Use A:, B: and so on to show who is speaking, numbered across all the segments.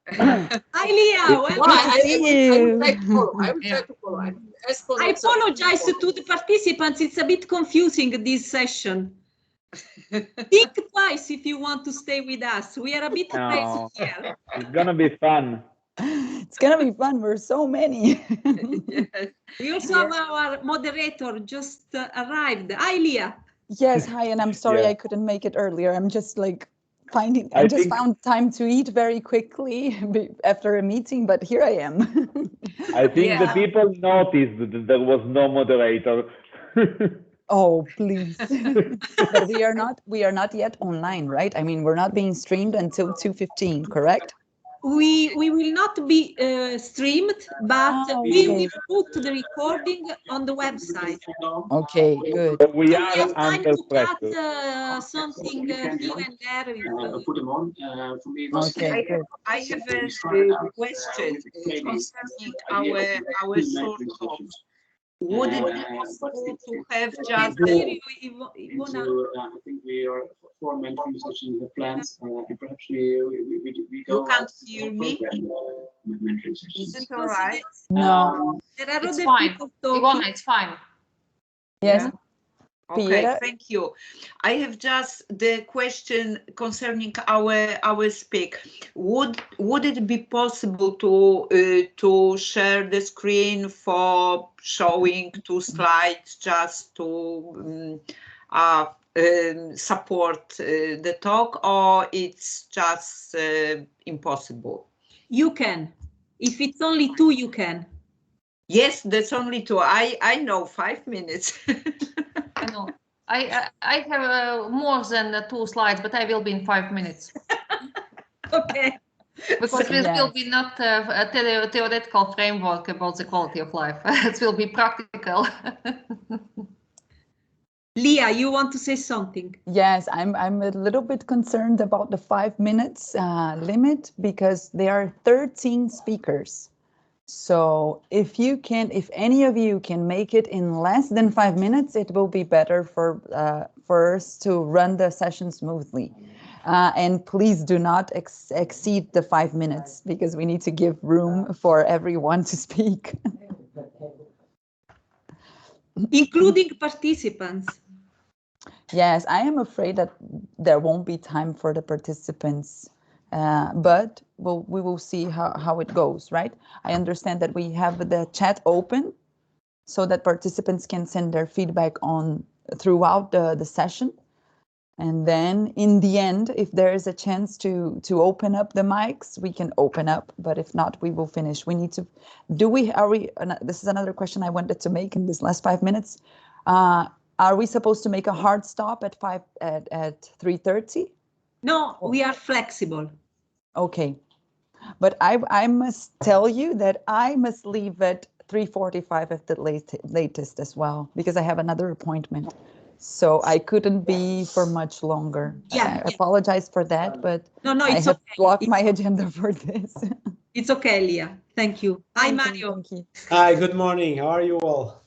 A: Hi, Leah.
B: Well,
A: Welcome.
B: I would like to follow. I would try to follow.
A: I apologize to the participants. It's a bit confusing, this session. Think twice if you want to stay with us. We are a bit crazy here.
C: It's gonna be fun.
D: It's gonna be fun. We're so many.
A: Yes. We also have our moderator just arrived. Hi, Leah.
D: Yes, hi, and I'm sorry I couldn't make it earlier. I'm just like I just found time to eat very quickly after a meeting, but here I am.
C: I think the people noticed that there was no moderator.
D: Oh, please. But we are not yet online, right? I mean, we're not being streamed until 2:15, correct?
A: We will not be streamed, but we will put the recording on the website.
D: Okay, good.
C: We
A: have
C: are
A: time
C: under
A: to
C: pressure.
A: cut something here and there.
D: Okay, good.
E: I have a question concerning our short talks. Would it be possible to have just
A: Iwona?
F: I think we are four main conversations in the plans, and perhaps we go.
E: You can't hear me? Is it all right?
D: No.
A: There are
E: It's
A: other
E: fine.
A: people talking.
E: Iwona, it's fine.
D: Yes.
E: Yeah. Okay, thank you. I have just the question concerning our speak. Would it be possible to share the screen for showing 2 slides just to support the talk, or it's just impossible?
A: You can. If it's only 2, you can.
E: Yes, that's only 2. I know 5 minutes.
G: I know. I have more than 2 slides, but I will be in 5 minutes.
A: Okay.
G: Because this will be not a theoretical framework about the quality of life. It will be practical.
A: Leah, you want to say something?
D: Yes, I'm a little bit concerned about the 5 minutes limit because there are 13 speakers. So if any of you can make it in less than 5 minutes, it will be better for us to run the session smoothly. And please do not exceed the 5 minutes because we need to give room for everyone to speak.
A: Including participants.
D: Yes, I am afraid that there won't be time for the participants. But we will see how it goes, right? I understand that we have the chat open so that participants can send their feedback on throughout the session. And then in the end, if there is a chance to open up the mics, we can open up. But if not, we will finish. We need to, this is another question I wanted to make in this last 5 minutes. Are we supposed to make a hard stop at 3:30?
A: No, we are flexible.
D: Okay, but I must tell you that I must leave at 3:45 at the latest as well, because I have another appointment. So I couldn't be for much longer.
A: Yeah.
D: I apologize for that, but
A: no,
D: I
A: it's
D: have
A: okay.
D: blocked my agenda for this.
A: It's okay, Leah. Thank you. Hi, Mario.
D: Thank you.
H: Hi, good morning. How are you all?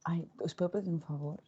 D: Ay, ¿os puedo pedir un favor?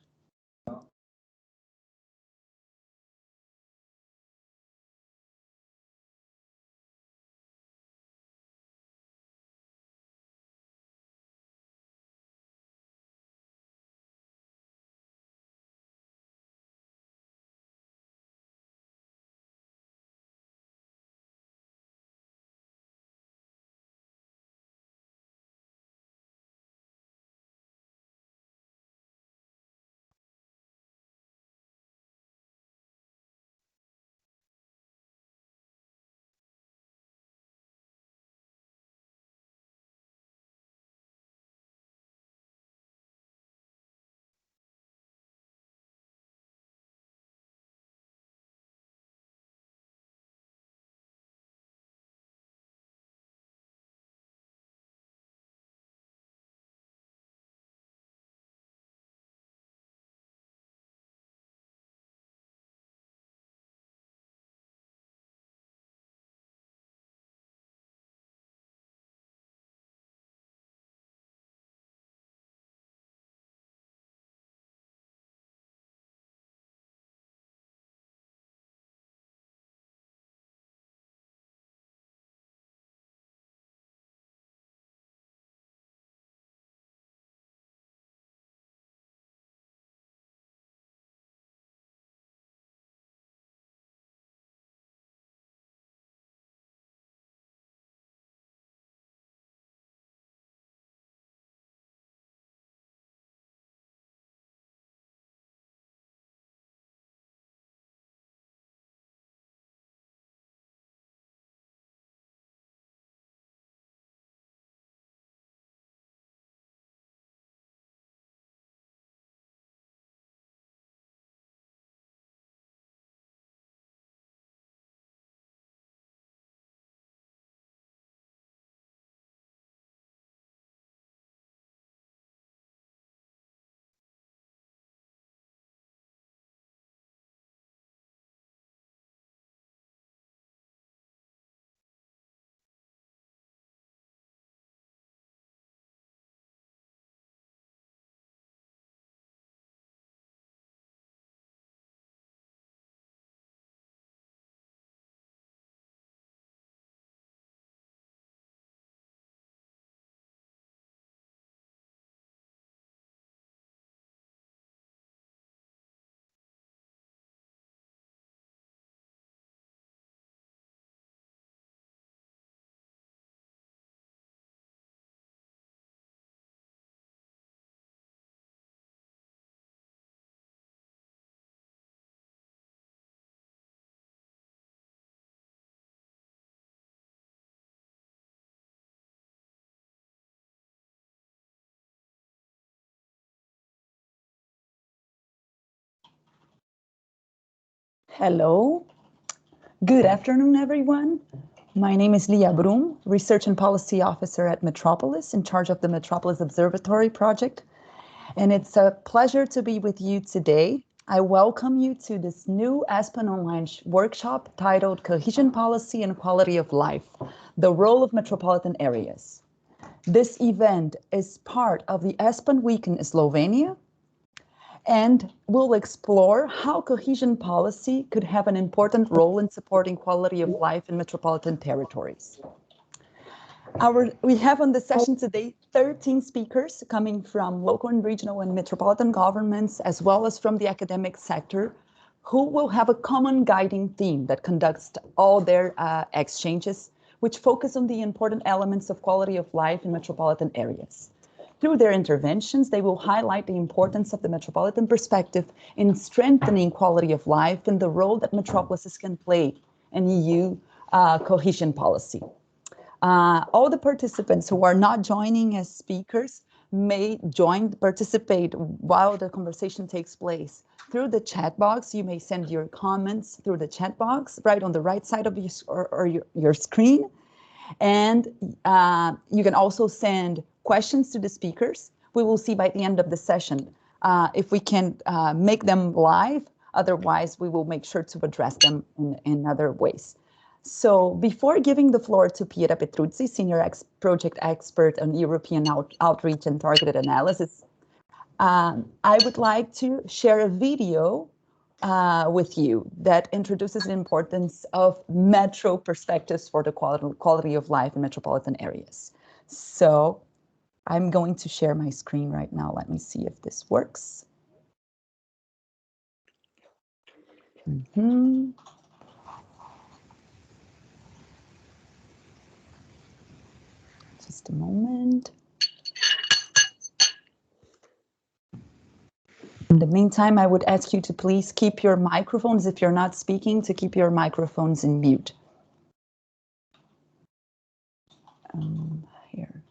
D: Hello. Good afternoon, everyone. My name is Lia Brum, Research and Policy Officer at Metropolis, in charge of the Metropolis Observatory project. And it's a pleasure to be with you today. I welcome you to this new Aspen Online workshop titled Cohesion Policy and Quality of Life, the Role of Metropolitan Areas. This event is part of the Aspen Week in Slovenia, and we'll explore how cohesion policy could have an important role in supporting quality of life in metropolitan territories. We have on the session today 13 speakers coming from local and regional and metropolitan governments, as well as from the academic sector, who will have a common guiding theme that conducts all their exchanges, which focus on the important elements of quality of life in metropolitan areas. Through their interventions, they will highlight the importance of the metropolitan perspective in strengthening quality of life and the role that metropolises can play in EU cohesion policy. All the participants who are not joining as speakers may participate while the conversation takes place through the chat box. You may send your comments through the chat box right on the right side of your screen. And you can also send questions to the speakers. We will see by the end of the session if we can make them live. Otherwise, we will make sure to address them in other ways. So before giving the floor to Piera Petruzzi, Senior Project Expert on European Outreach and Targeted Analysis, I would like to share a video with you that introduces the importance of metro perspectives for the quality of life in metropolitan areas. So I'm going to share my screen right now. Let me see if this works. Just a moment. In the meantime, I would ask you to please keep your microphones, if you're not speaking, to keep your microphones in mute. Here.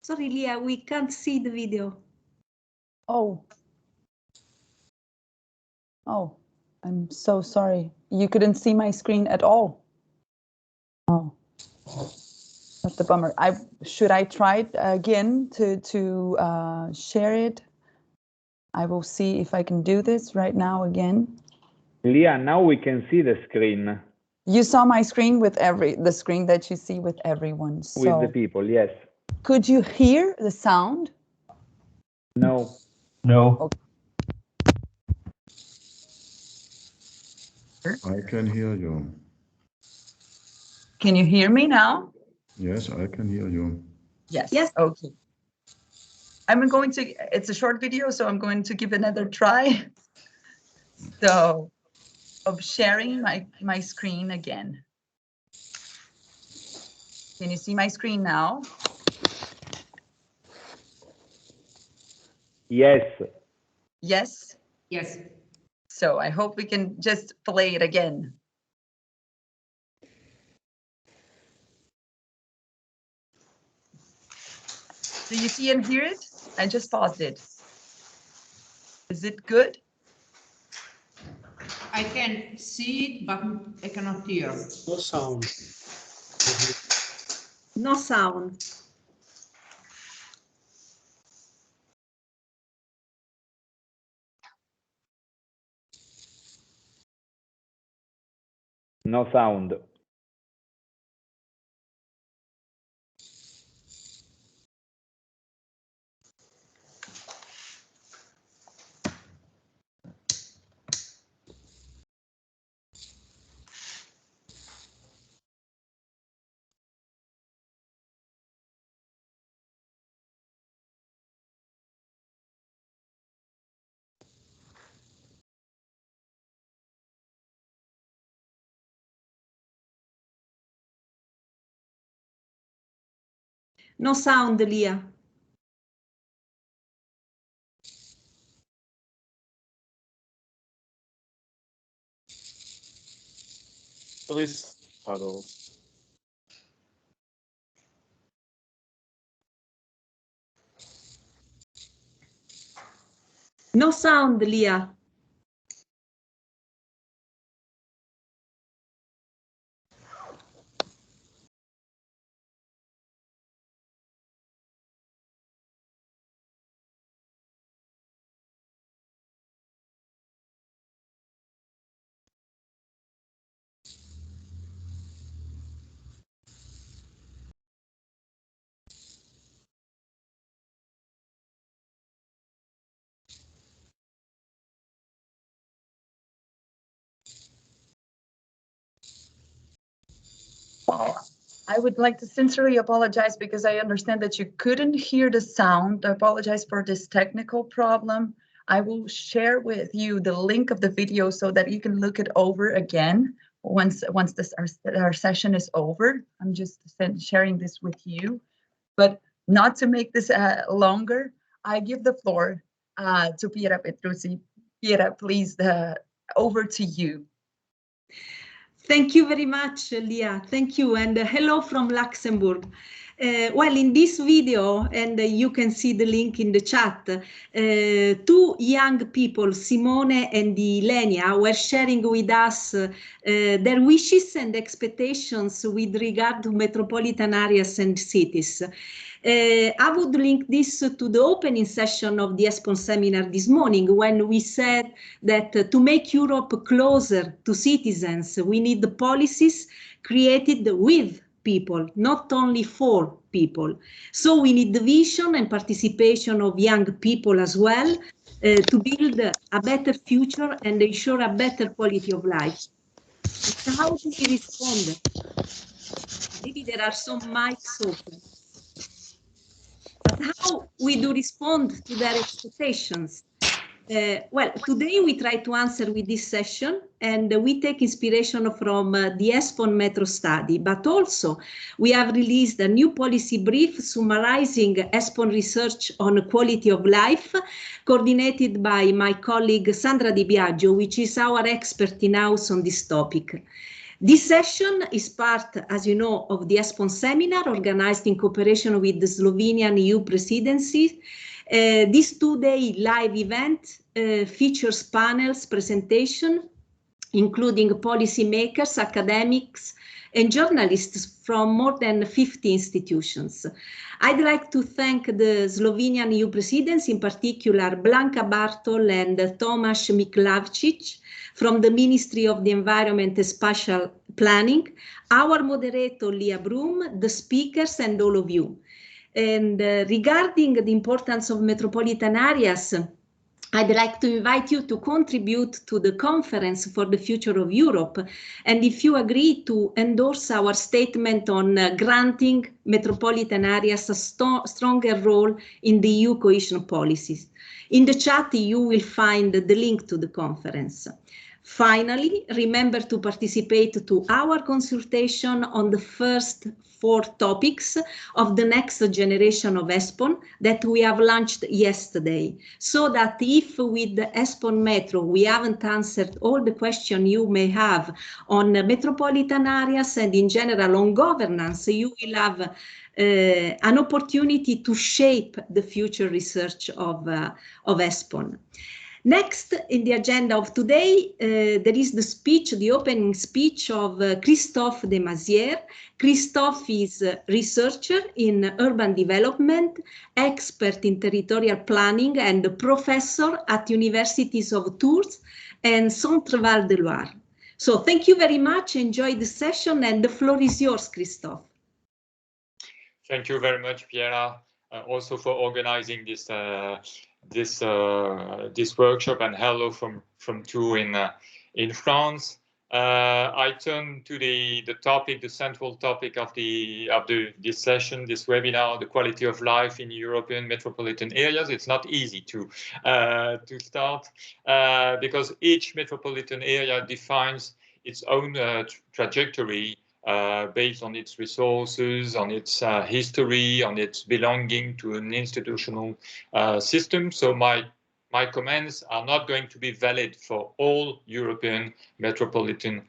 A: Sorry, Lia, we can't see the video.
D: Oh, I'm so sorry. You couldn't see my screen at all. Oh, that's a bummer. Should I try it again to share it? I will see if I can do this right now again.
C: Lia, now we can see the screen.
D: You saw my screen with the screen that you see with everyone. So
C: with the people, yes.
D: Could you hear the sound?
C: No.
I: No.
D: Okay.
I: I can hear you.
D: Can you hear me now?
I: Yes, I can hear you.
D: Yes.
A: Yes.
D: Okay. I'm going to, it's a short video, so I'm going to give another try. So, of sharing my screen again. Can you see my screen now?
C: Yes.
D: Yes?
G: Yes.
D: So I hope we can just play it again. Do you see and hear it? I just paused it. Is it good?
E: I can see it, but I cannot hear.
H: No sound.
A: No sound.
C: No sound.
A: No sound, Lia.
I: Please, hello.
A: No sound, Lia.
D: I would like to sincerely apologize because I understand that you couldn't hear the sound. I apologize for this technical problem. I will share with you the link of the video so that you can look it over again once our session is over. I'm just sharing this with you, but not to make this longer, I give the floor to Piera Petruzzi. Piera, please, over to you.
A: Thank you very much, Lia. Thank you, and hello from Luxembourg. Well, in this video, and you can see the link in the chat, two young people, Simone and Ilenia, were sharing with us their wishes and expectations with regard to metropolitan areas and cities. I would link this to the opening session of the ESPON seminar this morning, when we said that to make Europe closer to citizens, we need the policies created with people, not only for people. So we need the vision and participation of young people as well to build a better future and ensure a better quality of life. But how do we respond? Maybe there are some mics open. But how we do respond to their expectations? Well, today we try to answer with this session, and we take inspiration from the ESPON Metro study, but also we have released a new policy brief summarizing ESPON research on quality of life, coordinated by my colleague Sandra Di Biagio, which is our expert in-house on this topic. This session is part, as you know, of the ESPON seminar organized in cooperation with the Slovenian EU presidency. This two-day live event features panels, presentation, including policymakers, academics, and journalists from more than 50 institutions. I'd like to thank the Slovenian EU presidency, in particular Blanka Bartol and Tomasz Miklavčič from the Ministry of the Environment and Spatial Planning, our moderator Lia Brum, the speakers, and all of you. And regarding the importance of metropolitan areas, I'd like to invite you to contribute to the Conference for the Future of Europe, and if you agree to endorse our statement on granting metropolitan areas a stronger role in the EU cohesion policies. In the chat, you will find the link to the conference. Finally, remember to participate to our consultation on the first 4 topics of the next generation of ESPON that we have launched yesterday, so that if with the ESPON Metro we haven't answered all the questions you may have on metropolitan areas and in general on governance, you will have an opportunity to shape the future research of ESPON. Next in the agenda of today, there is the speech, the opening speech of Christophe Demaziere. Christophe is a researcher in urban development, expert in territorial planning, and a professor at universities of Tours and Centre-Val de Loire. So thank you very much. Enjoy the session, and the floor is yours, Christophe.
J: Thank you very much, Piera, also for organizing this this workshop, and hello from Tours in France. I turn to the topic, the central topic of this session, this webinar, the quality of life in European metropolitan areas. It's not easy to start because each metropolitan area defines its own trajectory based on its resources, on its history, on its belonging to an institutional system. So my comments are not going to be valid for all European metropolitan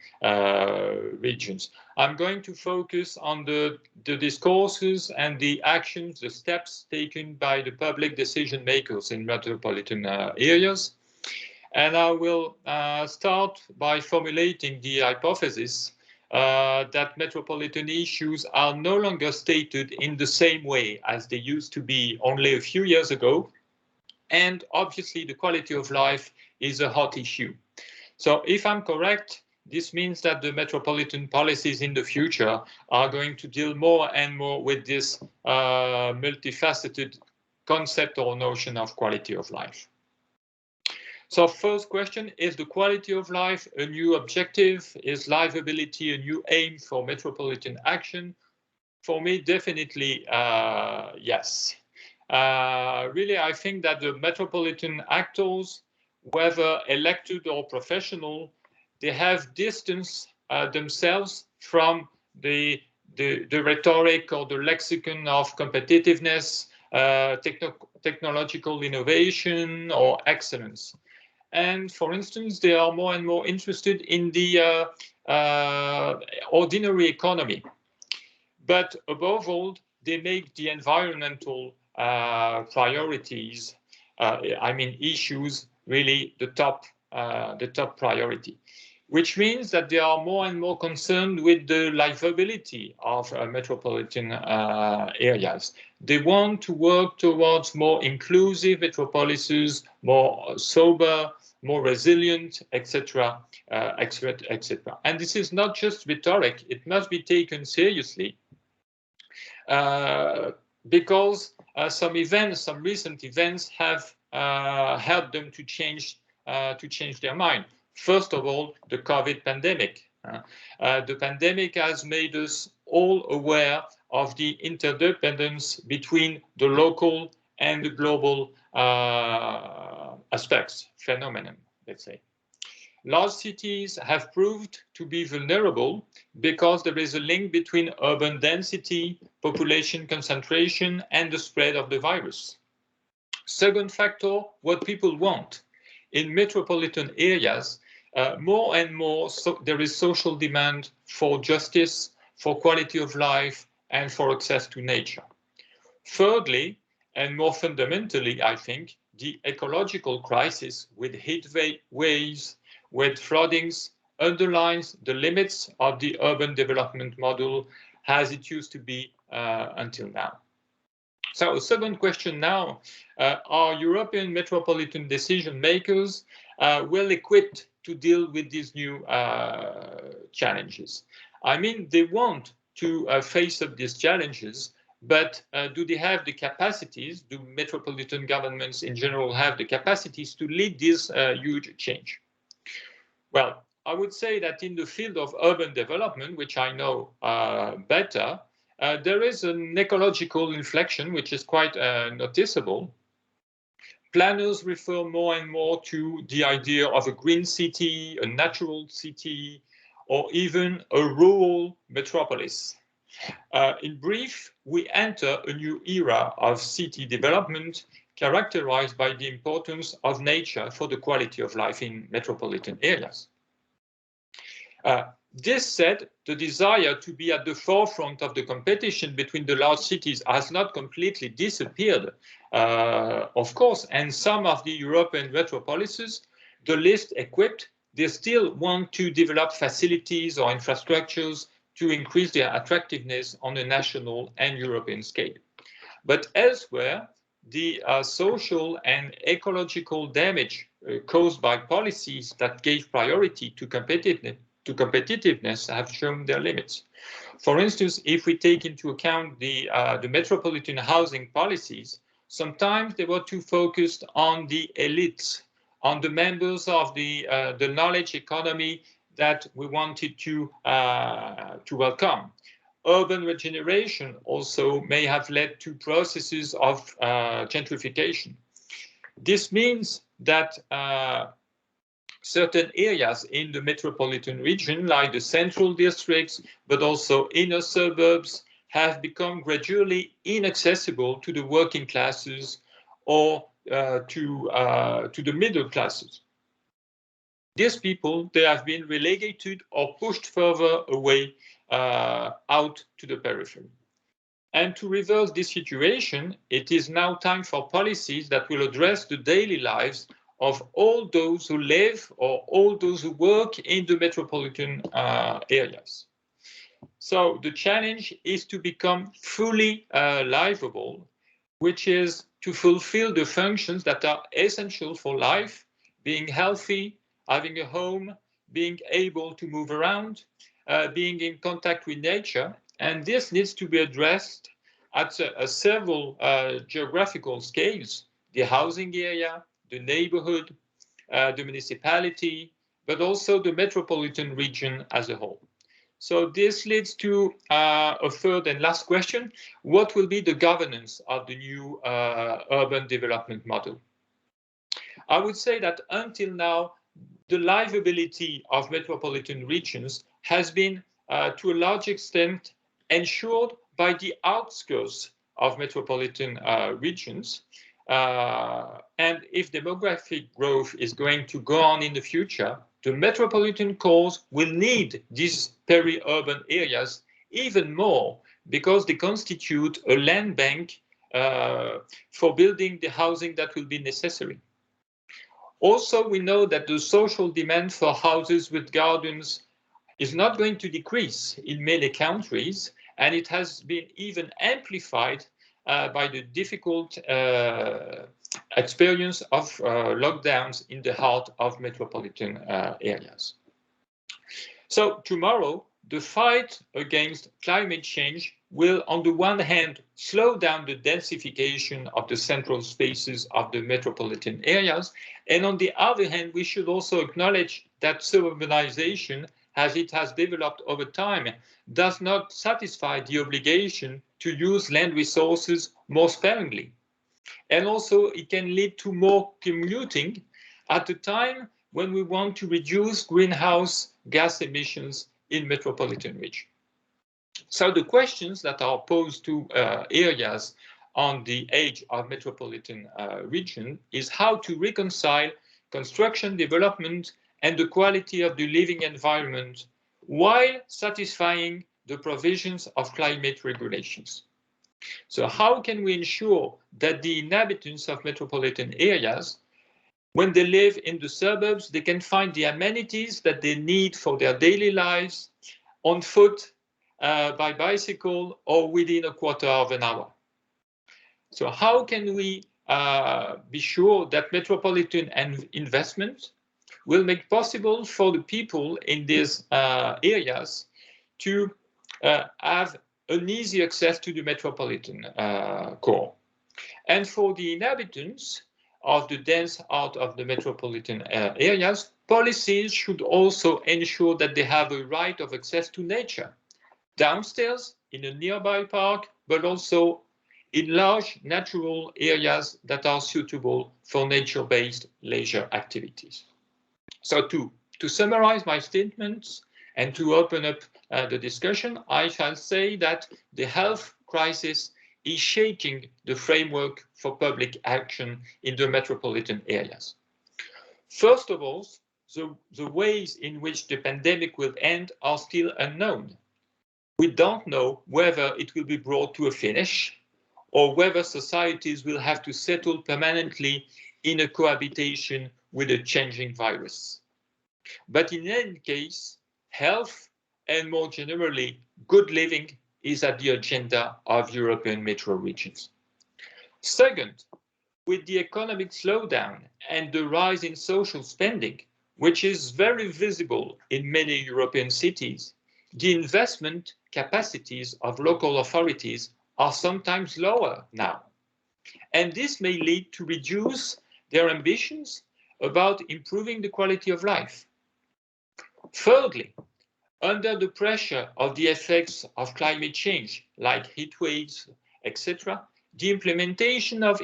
J: regions. I'm going to focus on the discourses and the actions, the steps taken by the public decision makers in metropolitan areas. And I will start by formulating the hypothesis that metropolitan issues are no longer stated in the same way as they used to be only a few years ago. And obviously, the quality of life is a hot issue. So if I'm correct, this means that the metropolitan policies in the future are going to deal more and more with this multifaceted concept or notion of quality of life. So first question, is the quality of life a new objective? Is livability a new aim for metropolitan action? For me, definitely yes. Really, I think that the metropolitan actors, whether elected or professional, they have distanced themselves from the rhetoric or the lexicon of competitiveness, technological innovation, or excellence. And for instance, they are more and more interested in the ordinary economy. But above all, they make the environmental priorities, I mean issues, really the top priority, which means that they are more and more concerned with the livability of metropolitan areas. They want to work towards more inclusive metropolises, more sober, more resilient, etc., etc. And this is not just rhetoric; it must be taken seriously, because some recent events have helped them to change their mind. First of all, the COVID pandemic. The pandemic has made us all aware of the interdependence between the local and the global aspects, phenomenon, let's say. Large cities have proved to be vulnerable because there is a link between urban density, population concentration, and the spread of the virus. Second factor, what people want. In metropolitan areas, more and more there is social demand for justice, for quality of life, and for access to nature. Thirdly, and more fundamentally, I think, the ecological crisis with heat waves, with floodings, underlines the limits of the urban development model as it used to be until now. So, second question now, are European metropolitan decision makers well equipped to deal with these new challenges? I mean, they want to face up these challenges, but do they have the capacities, do metropolitan governments in general have the capacities to lead this huge change? Well, I would say that in the field of urban development, which I know better, there is an ecological inflection which is quite noticeable. Planners refer more and more to the idea of a green city, a natural city, or even a rural metropolis. In brief, we enter a new era of city development characterized by the importance of nature for the quality of life in metropolitan areas. This said, the desire to be at the forefront of the competition between the large cities has not completely disappeared, of course, and some of the European metropolises, the least equipped, they still want to develop facilities or infrastructures to increase their attractiveness on a national and European scale. But elsewhere, the social and ecological damage caused by policies that gave priority to competitiveness have shown their limits. For instance, if we take into account the metropolitan housing policies, sometimes they were too focused on the elites, on the members of the knowledge economy that we wanted to welcome. Urban regeneration also may have led to processes of gentrification. This means that certain areas in the metropolitan region, like the central districts, but also inner suburbs, have become gradually inaccessible to the working classes or to the middle classes. These people, they have been relegated or pushed further away out to the periphery. And to reverse this situation, it is now time for policies that will address the daily lives of all those who live or all those who work in the metropolitan areas. So the challenge is to become fully livable, which is to fulfill the functions that are essential for life, being healthy, having a home, being able to move around, being in contact with nature. And this needs to be addressed at several geographical scales: the housing area, the neighborhood, the municipality, but also the metropolitan region as a whole. So this leads to a third and last question. What will be the governance of the new urban development model? I would say that until now, the livability of metropolitan regions has been, to a large extent, ensured by the outskirts of metropolitan regions. And if demographic growth is going to go on in the future, the metropolitan cores will need these peri-urban areas even more, because they constitute a land bank for building the housing that will be necessary. Also, we know that the social demand for houses with gardens is not going to decrease in many countries, and it has been even amplified by the difficult experience of lockdowns in the heart of metropolitan areas. So tomorrow, the fight against climate change will, on the one hand, slow down the densification of the central spaces of the metropolitan areas, and on the other hand, we should also acknowledge that suburbanization, as it has developed over time, does not satisfy the obligation to use land resources more sparingly. And also, it can lead to more commuting at a time when we want to reduce greenhouse gas emissions in metropolitan region. So the questions that are posed to areas on the edge of metropolitan region is how to reconcile construction development and the quality of the living environment while satisfying the provisions of climate regulations. So how can we ensure that the inhabitants of metropolitan areas, when they live in the suburbs, they can find the amenities that they need for their daily lives on foot, by bicycle, or within a quarter of an hour? So how can we be sure that metropolitan investment will make possible for the people in these areas to have an easy access to the metropolitan core. And for the inhabitants of the dense out of the metropolitan areas, policies should also ensure that they have a right of access to nature, downstairs in a nearby park, but also in large natural areas that are suitable for nature-based leisure activities. So to summarize my statements and to open up the discussion, I shall say that the health crisis is shaking the framework for public action in the metropolitan areas. First of all, the ways in which the pandemic will end are still unknown. We don't know whether it will be brought to a finish or whether societies will have to settle permanently in a cohabitation with a changing virus. But in any case, health and more generally, good living is at the agenda of European metro regions. Second, with the economic slowdown and the rise in social spending, which is very visible in many European cities, the investment capacities of local authorities are sometimes lower now. And this may lead to reduce their ambitions about improving the quality of life. Thirdly, under the pressure of the effects of climate change, like heat waves, etc., the implementation of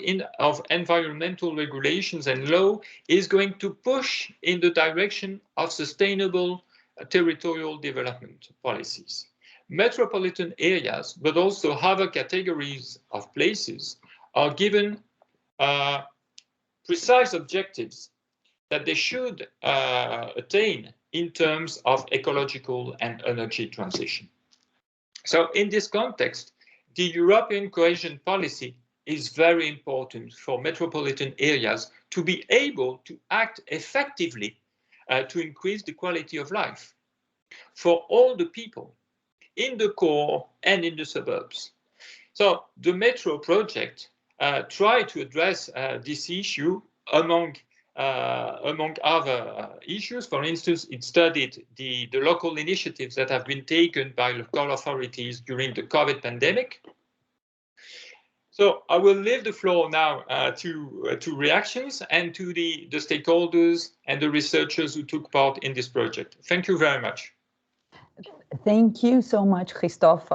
J: environmental regulations and law is going to push in the direction of sustainable territorial development policies. Metropolitan areas, but also other categories of places, are given precise objectives that they should attain in terms of ecological and energy transition. So in this context, the European cohesion policy is very important for metropolitan areas to be able to act effectively to increase the quality of life for all the people in the core and in the suburbs. So the metro project tried to address this issue among other issues. For instance, it studied the local initiatives that have been taken by local authorities during the COVID pandemic. So I will leave the floor now to reactions and to the stakeholders and the researchers who took part in this project. Thank you very much.
D: Thank you so much, Christophe.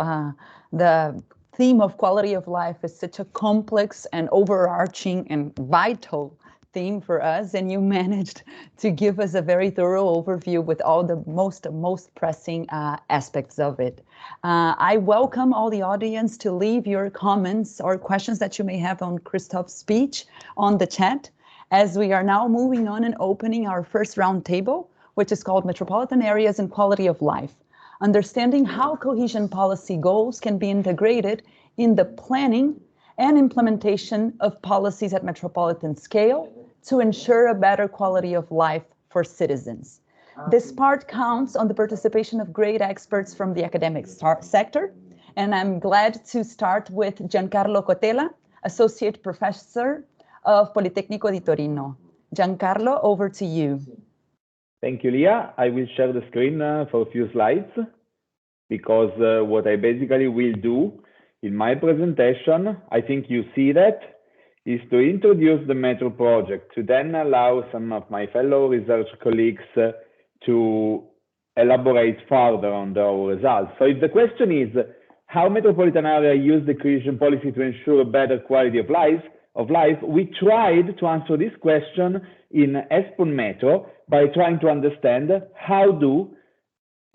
D: The theme of quality of life is such a complex and overarching and vital theme for us, and you managed to give us a very thorough overview with all the most pressing aspects of it. I welcome all the audience to leave your comments or questions that you may have on Christophe's speech on the chat, as we are now moving on and opening our first roundtable, which is called Metropolitan Areas and Quality of Life, understanding how cohesion policy goals can be integrated in the planning and implementation of policies at metropolitan scale to ensure a better quality of life for citizens. This part counts on the participation of great experts from the academic sector, and I'm glad to start with Giancarlo Cotella, Associate Professor of Politecnico di Torino. Giancarlo, over to you.
C: Thank you, Leah. I will share the screen for a few slides, because what I basically will do in my presentation, I think you see that, is to introduce the Metro project, to then allow some of my fellow research colleagues to elaborate further on our results. So if the question is how metropolitan area use the cohesion policy to ensure a better quality of life, we tried to answer this question in ESPON Metro by trying to understand how do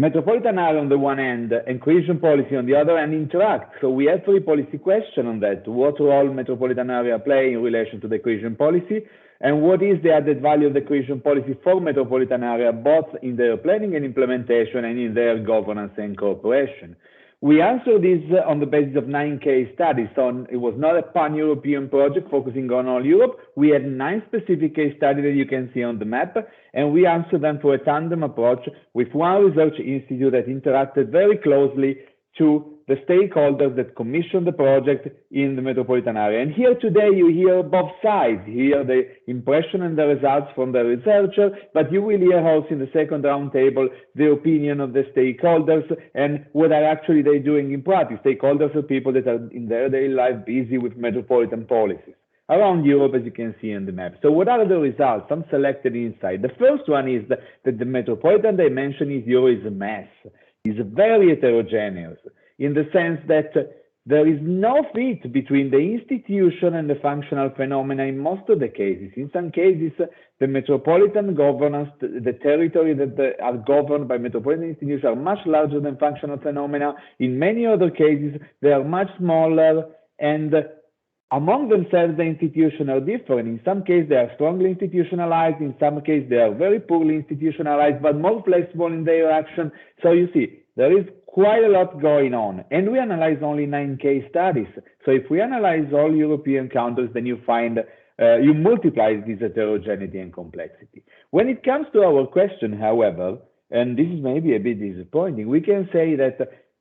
C: metropolitan area on the one hand and cohesion policy on the other hand interact. So we have three policy questions on that. What role metropolitan area play in relation to the cohesion policy, and what is the added value of the cohesion policy for metropolitan area, both in their planning and implementation and in their governance and cooperation. We answered this on the basis of 9 case studies. So it was not a pan-European project focusing on all Europe. We had 9 specific case studies that you can see on the map, and we answered them for a tandem approach with one research institute that interacted very closely to the stakeholders that commission the project in the metropolitan area. And here today you hear both sides. You hear the impression and the results from the researcher, but you will hear also in the second roundtable the opinion of the stakeholders and what are actually they doing in practice. Stakeholders are people that are in their daily life busy with metropolitan policies around Europe, as you can see on the map. So what are the results? Some selected inside. The first one is that the metropolitan dimension is a mess. It's very heterogeneous in the sense that there is no fit between the institution and the functional phenomena in most of the cases. In some cases, the metropolitan governance, the territory that are governed by metropolitan institutions are much larger than functional phenomena. In many other cases, they are much smaller, and among themselves, the institutions are different. In some cases, they are strongly institutionalized. In some cases, they are very poorly institutionalized, but more flexible in their action. So you see, there is quite a lot going on. And we analyze only 9 case studies. So if we analyze all European countries, then you find, you multiply this heterogeneity and complexity. When it comes to our question, however, and this is maybe a bit disappointing, we can say that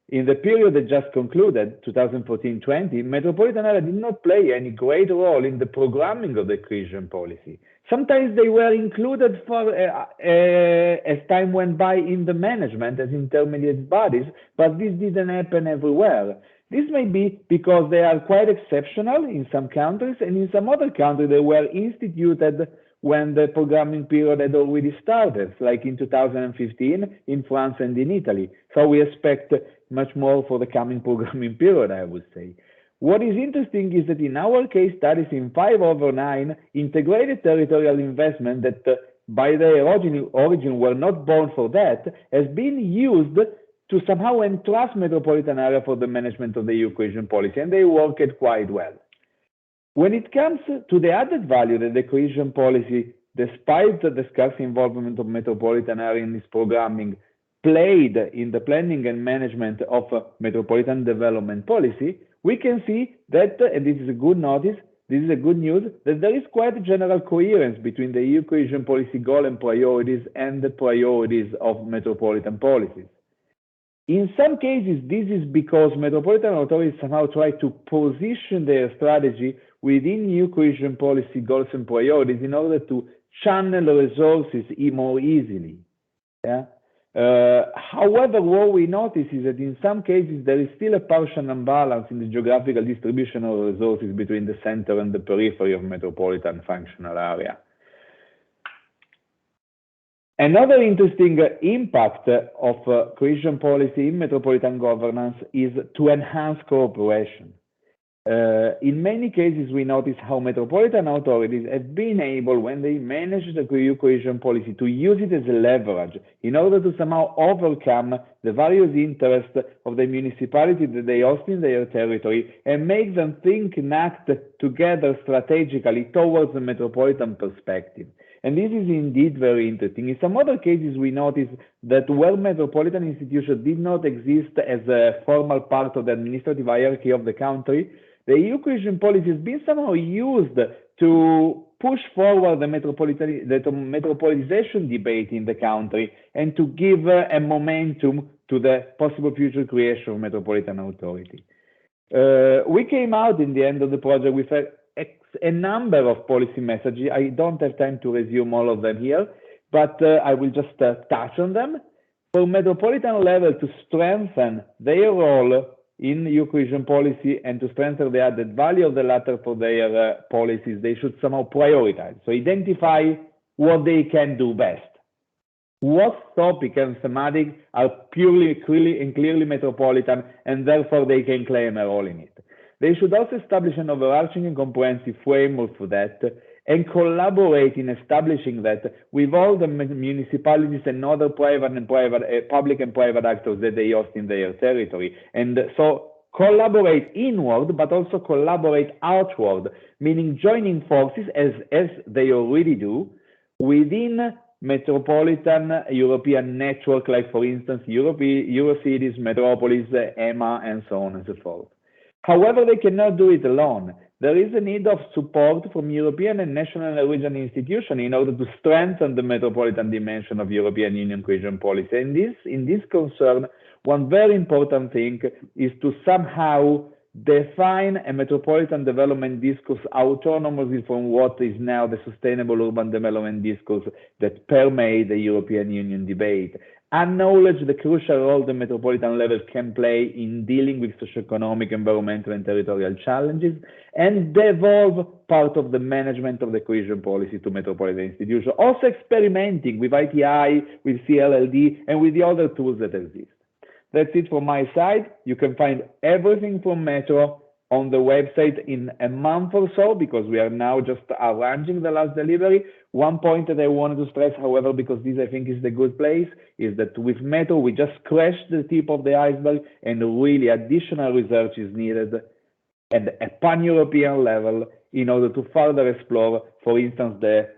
C: in the period that just concluded, 2014-20, metropolitan area did not play any great role in the programming of the cohesion policy. Sometimes they were included for as time went by in the management as intermediate bodies, but this didn't happen everywhere. This may be because they are quite exceptional in some countries, and in some other countries they were instituted when the programming period had already started, like in 2015 in France and in Italy. So we expect much more for the coming programming period, I would say. What is interesting is that in our case studies in 5/9, integrated territorial investment that by their origin were not born for that, has been used to somehow entrust metropolitan area for the management of the EU cohesion policy, and they worked quite well. When it comes to the added value that the cohesion policy, despite the scarce involvement of metropolitan area in its programming, played in the planning and management of metropolitan development policy, we can see that, and this is a good notice, this is a good news, that there is quite a general coherence between the EU cohesion policy goal and priorities and the priorities of metropolitan policies. In some cases, this is because metropolitan authorities somehow try to position their strategy within EU cohesion policy goals and priorities in order to channel resources more easily. Yeah? However, what we notice is that in some cases there is still a partial imbalance in the geographical distribution of resources between the center and the periphery of metropolitan functional area. Another interesting impact of cohesion policy in metropolitan governance is to enhance cooperation. In many cases, we notice how metropolitan authorities have been able, when they manage the EU cohesion policy, to use it as a leverage in order to somehow overcome the various interests of the municipality that they host in their territory and make them think and act together strategically towards the metropolitan perspective. And this is indeed very interesting. In some other cases, we notice that where metropolitan institutions did not exist as a formal part of the administrative hierarchy of the country, the EU cohesion policy has been somehow used to push forward the metropolitization debate in the country and to give a momentum to the possible future creation of metropolitan authority. We came out in the end of the project with a number of policy messages. I don't have time to resume all of them here, but I will just touch on them. For metropolitan level to strengthen their role in EU cohesion policy and to strengthen the added value of the latter for their policies, they should somehow prioritize. So identify what they can do best. What topic and thematic are purely, clearly metropolitan, and therefore they can claim a role in it. They should also establish an overarching and comprehensive framework for that and collaborate in establishing that with all the municipalities and other public and private actors that they host in their territory. And so collaborate inward, but also collaborate outward, meaning joining forces as they already do within metropolitan European network, like for instance, Eurocities, Metropolis, EMA, and so on and so forth. However, they cannot do it alone. There is a need of support from European and national and regional institutions in order to strengthen the metropolitan dimension of European Union cohesion policy. And in this concern, one very important thing is to somehow define a metropolitan development discourse autonomously from what is now the sustainable urban development discourse that permeates the European Union debate. Acknowledge the crucial role the metropolitan level can play in dealing with socioeconomic, environmental, and territorial challenges, and devolve part of the management of the cohesion policy to metropolitan institutions, also experimenting with ITI, with CLLD, and with the other tools that exist. That's it from my side. You can find everything from Metro on the website in a month or so, because we are now just arranging the last delivery. One point that I wanted to stress, however, because this I think is the good place, is that with Metro, we just scratched the tip of the iceberg, and really additional research is needed at a pan-European level in order to further explore, for instance, the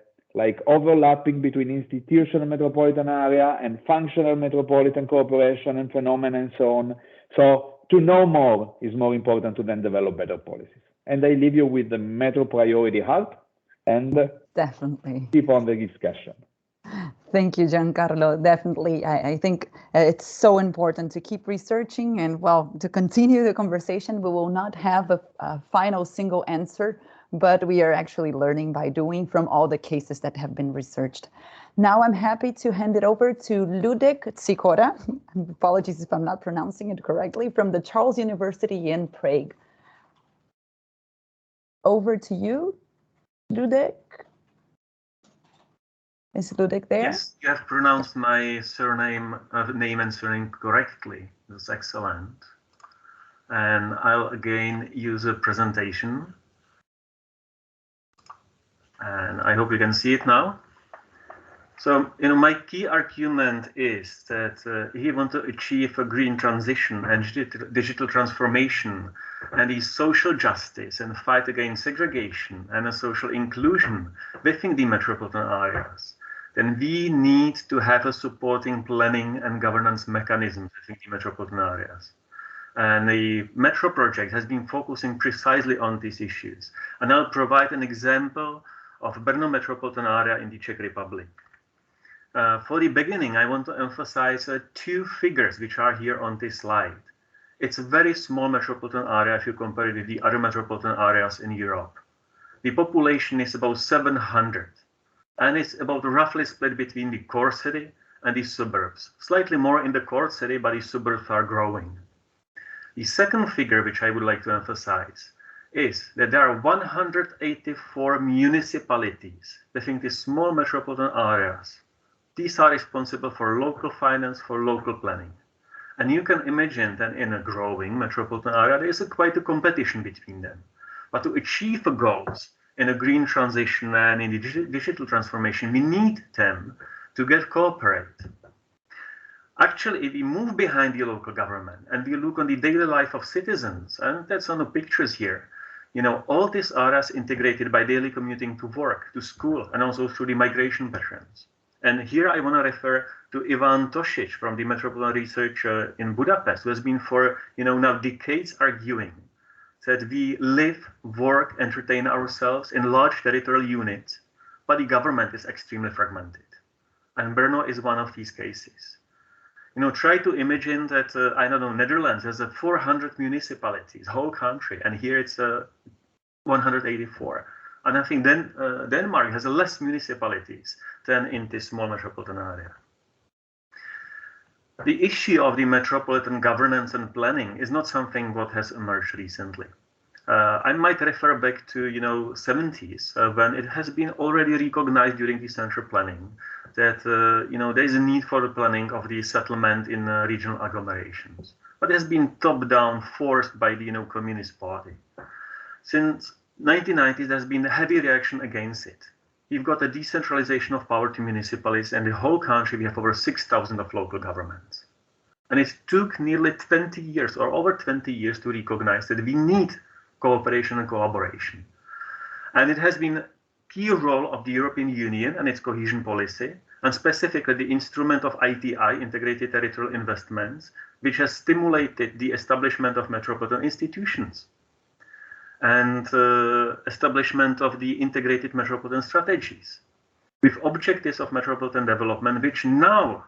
C: overlapping between institutional metropolitan area and functional metropolitan cooperation and phenomena and so on. So to know more is more important to then develop better policies. And I leave you with the Metro priority hub and
D: definitely
C: keep on the discussion.
D: Thank you, Giancarlo. Definitely. I think it's so important to keep researching and, well, to continue the conversation. We will not have a final single answer, but we are actually learning by doing from all the cases that have been researched. Now I'm happy to hand it over to Ludek Tsikora, apologies if I'm not pronouncing it correctly, from the Charles University in Prague. Over to you, Ludek. Is Ludek there?
K: Yes, you have pronounced my surname, name and surname correctly. That's excellent. And I'll again use a presentation. And I hope you can see it now. So, my key argument is that if you want to achieve a green transition and digital transformation and the social justice and fight against segregation and a social inclusion within the metropolitan areas, then we need to have a supporting planning and governance mechanism within the metropolitan areas. And the Metro project has been focusing precisely on these issues. And I'll provide an example of Brno metropolitan area in the Czech Republic. For the beginning, I want to emphasize two figures which are here on this slide. It's a very small metropolitan area if you compare it with the other metropolitan areas in Europe. The population is about 700, and it's about roughly split between the core city and the suburbs. Slightly more in the core city, but the suburbs are growing. The second figure which I would like to emphasize is that there are 184 municipalities within the small metropolitan areas. These are responsible for local finance, for local planning. And you can imagine that in a growing metropolitan area, there is quite a competition between them. But to achieve the goals in a green transition and in the digital transformation, we need them to cooperate. Actually, if we move behind the local government and we look on the daily life of citizens, and that's on the pictures here, all these areas integrated by daily commuting to work, to school, and also through the migration patterns. And here I want to refer to Ivan Tosic from the Metropolitan Research in Budapest, who has been for now decades arguing that we live, work, entertain ourselves in large territorial units, but the government is extremely fragmented. And Brno is one of these cases. Try to imagine that, I don't know, Netherlands has 400 municipalities, whole country, and here it's 184. And I think then Denmark has less municipalities than in this small metropolitan area. The issue of the metropolitan governance and planning is not something what has emerged recently. I might refer back to 70s when it has been already recognized during the central planning that there is a need for the planning of the settlement in regional agglomerations, but it has been top-down forced by the Communist Party. Since 1990s, there's been a heavy reaction against it. We've got a decentralization of power to municipalities, and the whole country we have over 6,000 of local governments. And it took nearly 20 years or over 20 years to recognize that we need cooperation and collaboration. And it has been a key role of the European Union and its cohesion policy, and specifically the instrument of ITI, Integrated Territorial Investments, which has stimulated the establishment of metropolitan institutions and establishment of the integrated metropolitan strategies with objectives of metropolitan development, which now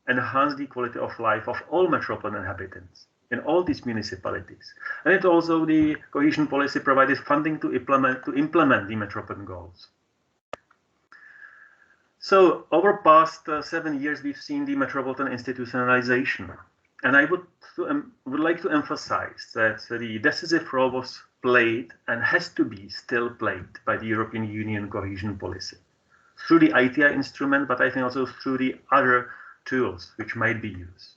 K: enhance the quality of life of all metropolitan inhabitants in all these municipalities. And it also, the cohesion policy provided funding to implement the metropolitan goals. So over past 7 years, we've seen the metropolitan institutionalization. And I would like to emphasize that the decisive role was played and has to be still played by the European Union cohesion policy through the ITI instrument, but I think also through the other tools which might be used.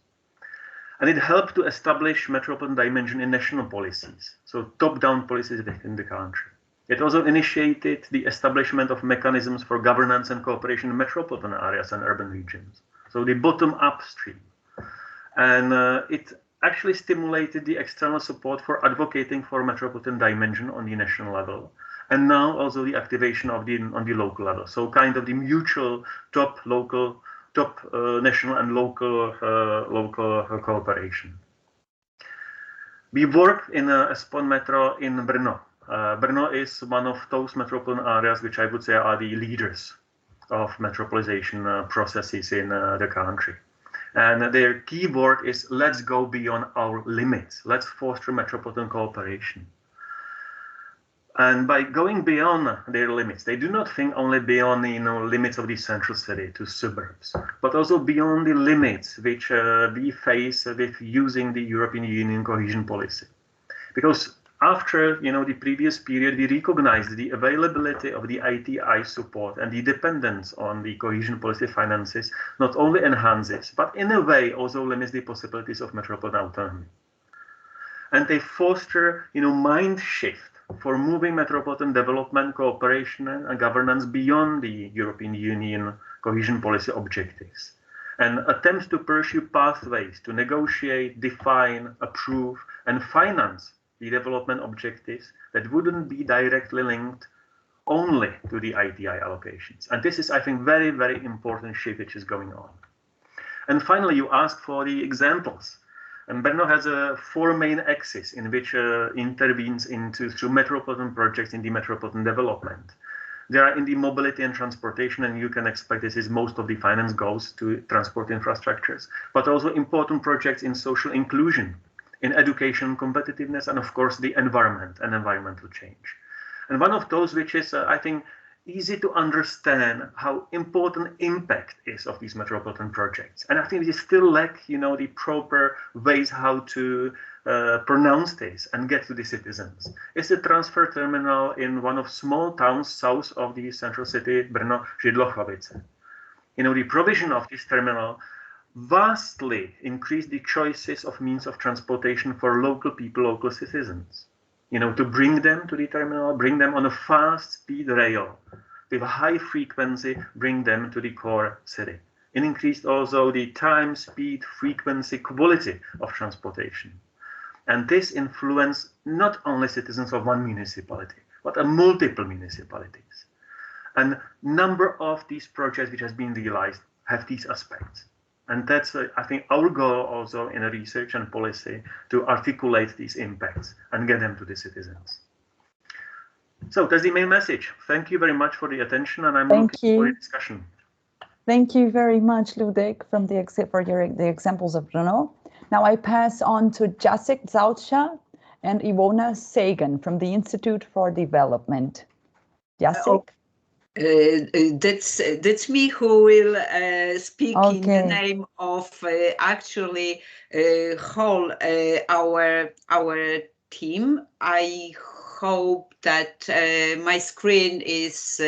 K: And it helped to establish metropolitan dimension in national policies, so top-down policies within the country. It also initiated the establishment of mechanisms for governance and cooperation in metropolitan areas and urban regions, so the bottom-up stream. And it actually stimulated the external support for advocating for metropolitan dimension on the national level, and now also the activation of on the local level. So kind of the mutual top national and local cooperation. We work in Espon Metro in Brno. Brno is one of those metropolitan areas which I would say are the leaders of metropolization processes in the country. And their key word is, let's go beyond our limits. Let's foster metropolitan cooperation. And by going beyond their limits, they do not think only beyond the limits of the central city to suburbs, but also beyond the limits which we face with using the European Union cohesion policy. Because after the previous period, we recognized the availability of the ITI support and the dependence on the cohesion policy finances not only enhances, but in a way also limits the possibilities of metropolitan autonomy. And they foster mind shift for moving metropolitan development, cooperation and governance beyond the European Union cohesion policy objectives, and attempts to pursue pathways to negotiate, define, approve and finance the development objectives that wouldn't be directly linked only to the ITI allocations. And this is, I think, very, very important shift which is going on. And finally, you asked for the examples. And Brno has 4 main axes in which intervenes through metropolitan projects in the metropolitan development. They are in the mobility and transportation, and you can expect this is most of the finance goes to transport infrastructures, but also important projects in social inclusion, in education competitiveness, and of course the environment and environmental change. And one of those which is, I think, easy to understand how important impact is of these metropolitan projects. And I think we still lack, the proper ways how to pronounce this and get to the citizens. It's a transfer terminal in one of small towns south of the central city, Brno, Židlochovice. The provision of this terminal vastly increased the choices of means of transportation for local people, local citizens. To bring them to the terminal, bring them on a fast speed rail with a high frequency, bring them to the core city. It increased also the time, speed, frequency, quality of transportation. And this influenced not only citizens of one municipality, but multiple municipalities. And number of these projects which has been realized have these aspects. And that's, I think, our goal also in research and policy, to articulate these impacts and get them to the citizens. So that's the main message. Thank you very much for the attention, and I'm looking for a discussion.
D: Thank you very much, Ludek, for the examples of Brno. Now I pass on to Jacek, Zaucha, and Iwona Sagan from the Institute for Development. Jacek?
E: That's me who will speak in the name of actually whole our team. I hope that my screen is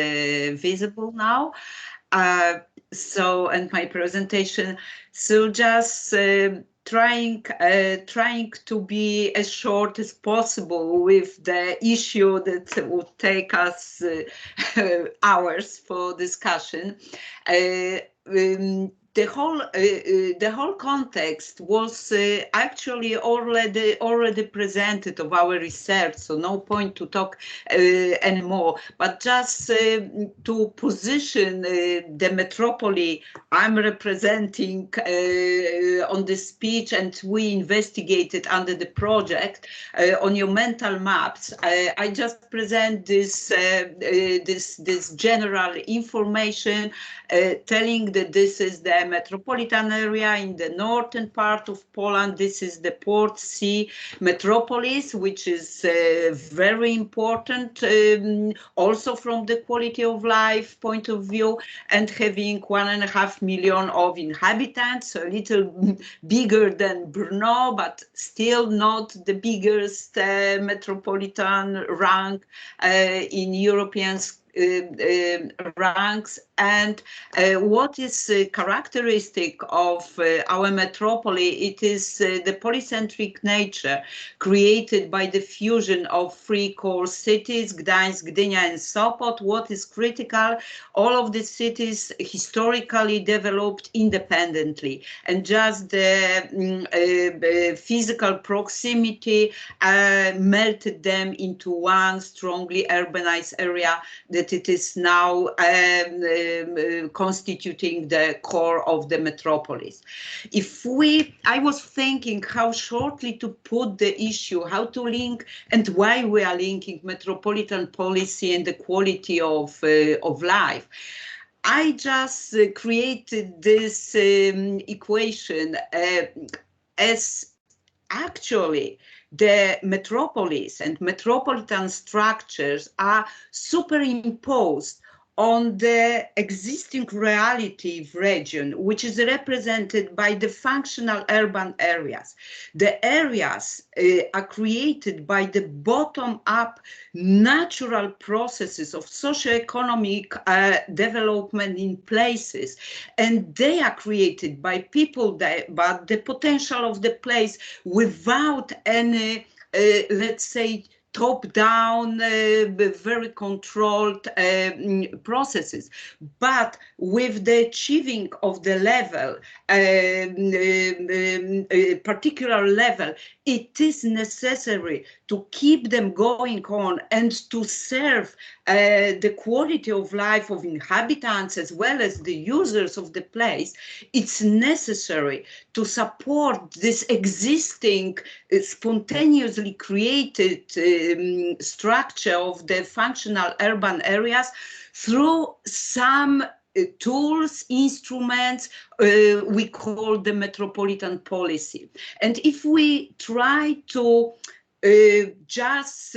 E: visible now. And my presentation. So just trying to be as short as possible with the issue that would take us hours for discussion. The whole context was actually already presented of our research, so no point to talk anymore. But just to position the metropole I'm representing on this speech, and we investigated under the project on your mental maps. I just present this this general information, telling that this is the metropolitan area in the northern part of Poland. This is the Port Sea metropolis, which is very important also from the quality of life point of view, and having 1.5 million of inhabitants, a little bigger than Brno, but still not the biggest metropolitan rank in European ranks. And what is characteristic of our metropolis, it is the polycentric nature created by the fusion of three core cities, Gdansk, Gdynia and Sopot. What is critical, all of the cities historically developed independently, and just the physical proximity melted them into one strongly urbanized area that it is now constituting the core of the metropolis. I was thinking how shortly to put the issue, how to link and why we are linking metropolitan policy and the quality of life. I just created this equation as actually the metropolis and metropolitan structures are superimposed on the existing reality of region, which is represented by the functional urban areas. The areas are created by the bottom-up natural processes of socio-economic development in places, and they are created by people, but the potential of the place without any, let's say, top-down, very controlled processes, but with the achieving of the level, particular level, it is necessary to keep them going on and to serve the quality of life of inhabitants as well as the users of the place. It's necessary to support this existing spontaneously created structure of the functional urban areas through some tools, instruments we call the metropolitan policy. And if we try to just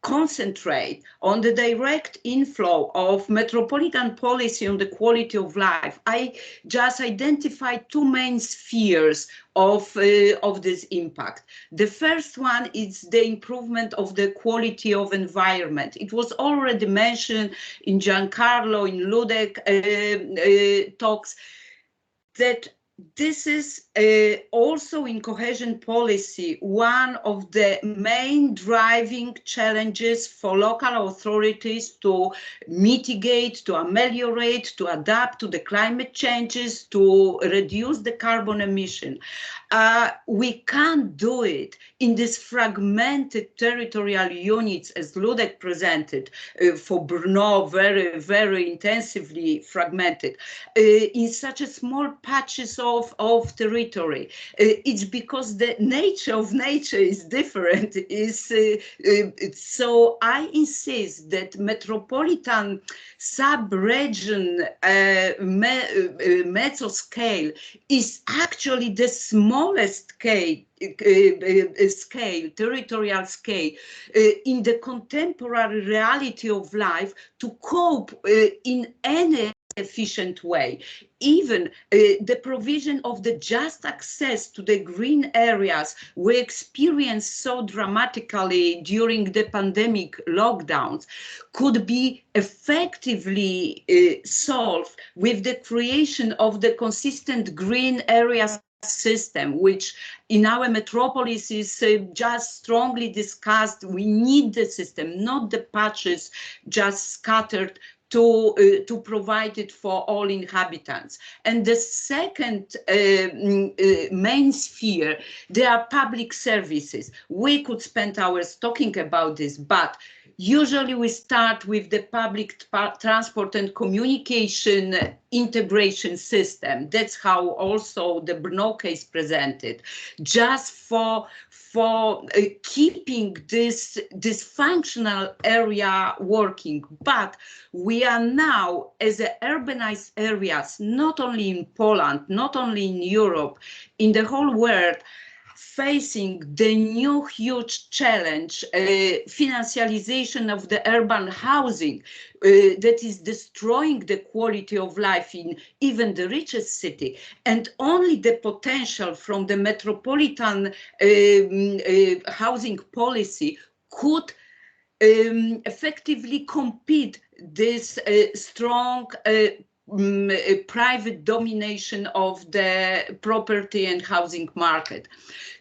E: concentrate on the direct inflow of metropolitan policy on the quality of life, I just identified two main spheres of this impact. The first one is the improvement of the quality of environment. It was already mentioned in Giancarlo, in Ludek talks, that this is also in cohesion policy one of the main driving challenges for local authorities to mitigate, to ameliorate, to adapt to the climate changes, to reduce the carbon emission. We can't do it in these fragmented territorial units as Ludek presented, for Brno very, very intensively fragmented, in such a small patches of territory. It's because the nature of nature is different. So I insist that metropolitan sub-region mesoscale is actually the smallest scale, territorial scale, in the contemporary reality of life to cope in any efficient way. Even the provision of the just access to the green areas we experienced so dramatically during the pandemic lockdowns could be effectively solved with the creation of the consistent green areas system, which in our metropolis is just strongly discussed. We need the system, not the patches just scattered to provide it for all inhabitants. And the second main sphere, they are public services. We could spend hours talking about this, but Usually we start with the public transport and communication integration system. That's how also the Brno case presented, just for keeping this dysfunctional area working. But we are now, as urbanized areas, not only in Poland, not only in Europe, in the whole world, facing the new huge challenge, financialization of the urban housing that is destroying the quality of life in even the richest city. And only the potential from the Metropolitan housing policy could effectively compete this strong private domination of the property and housing market.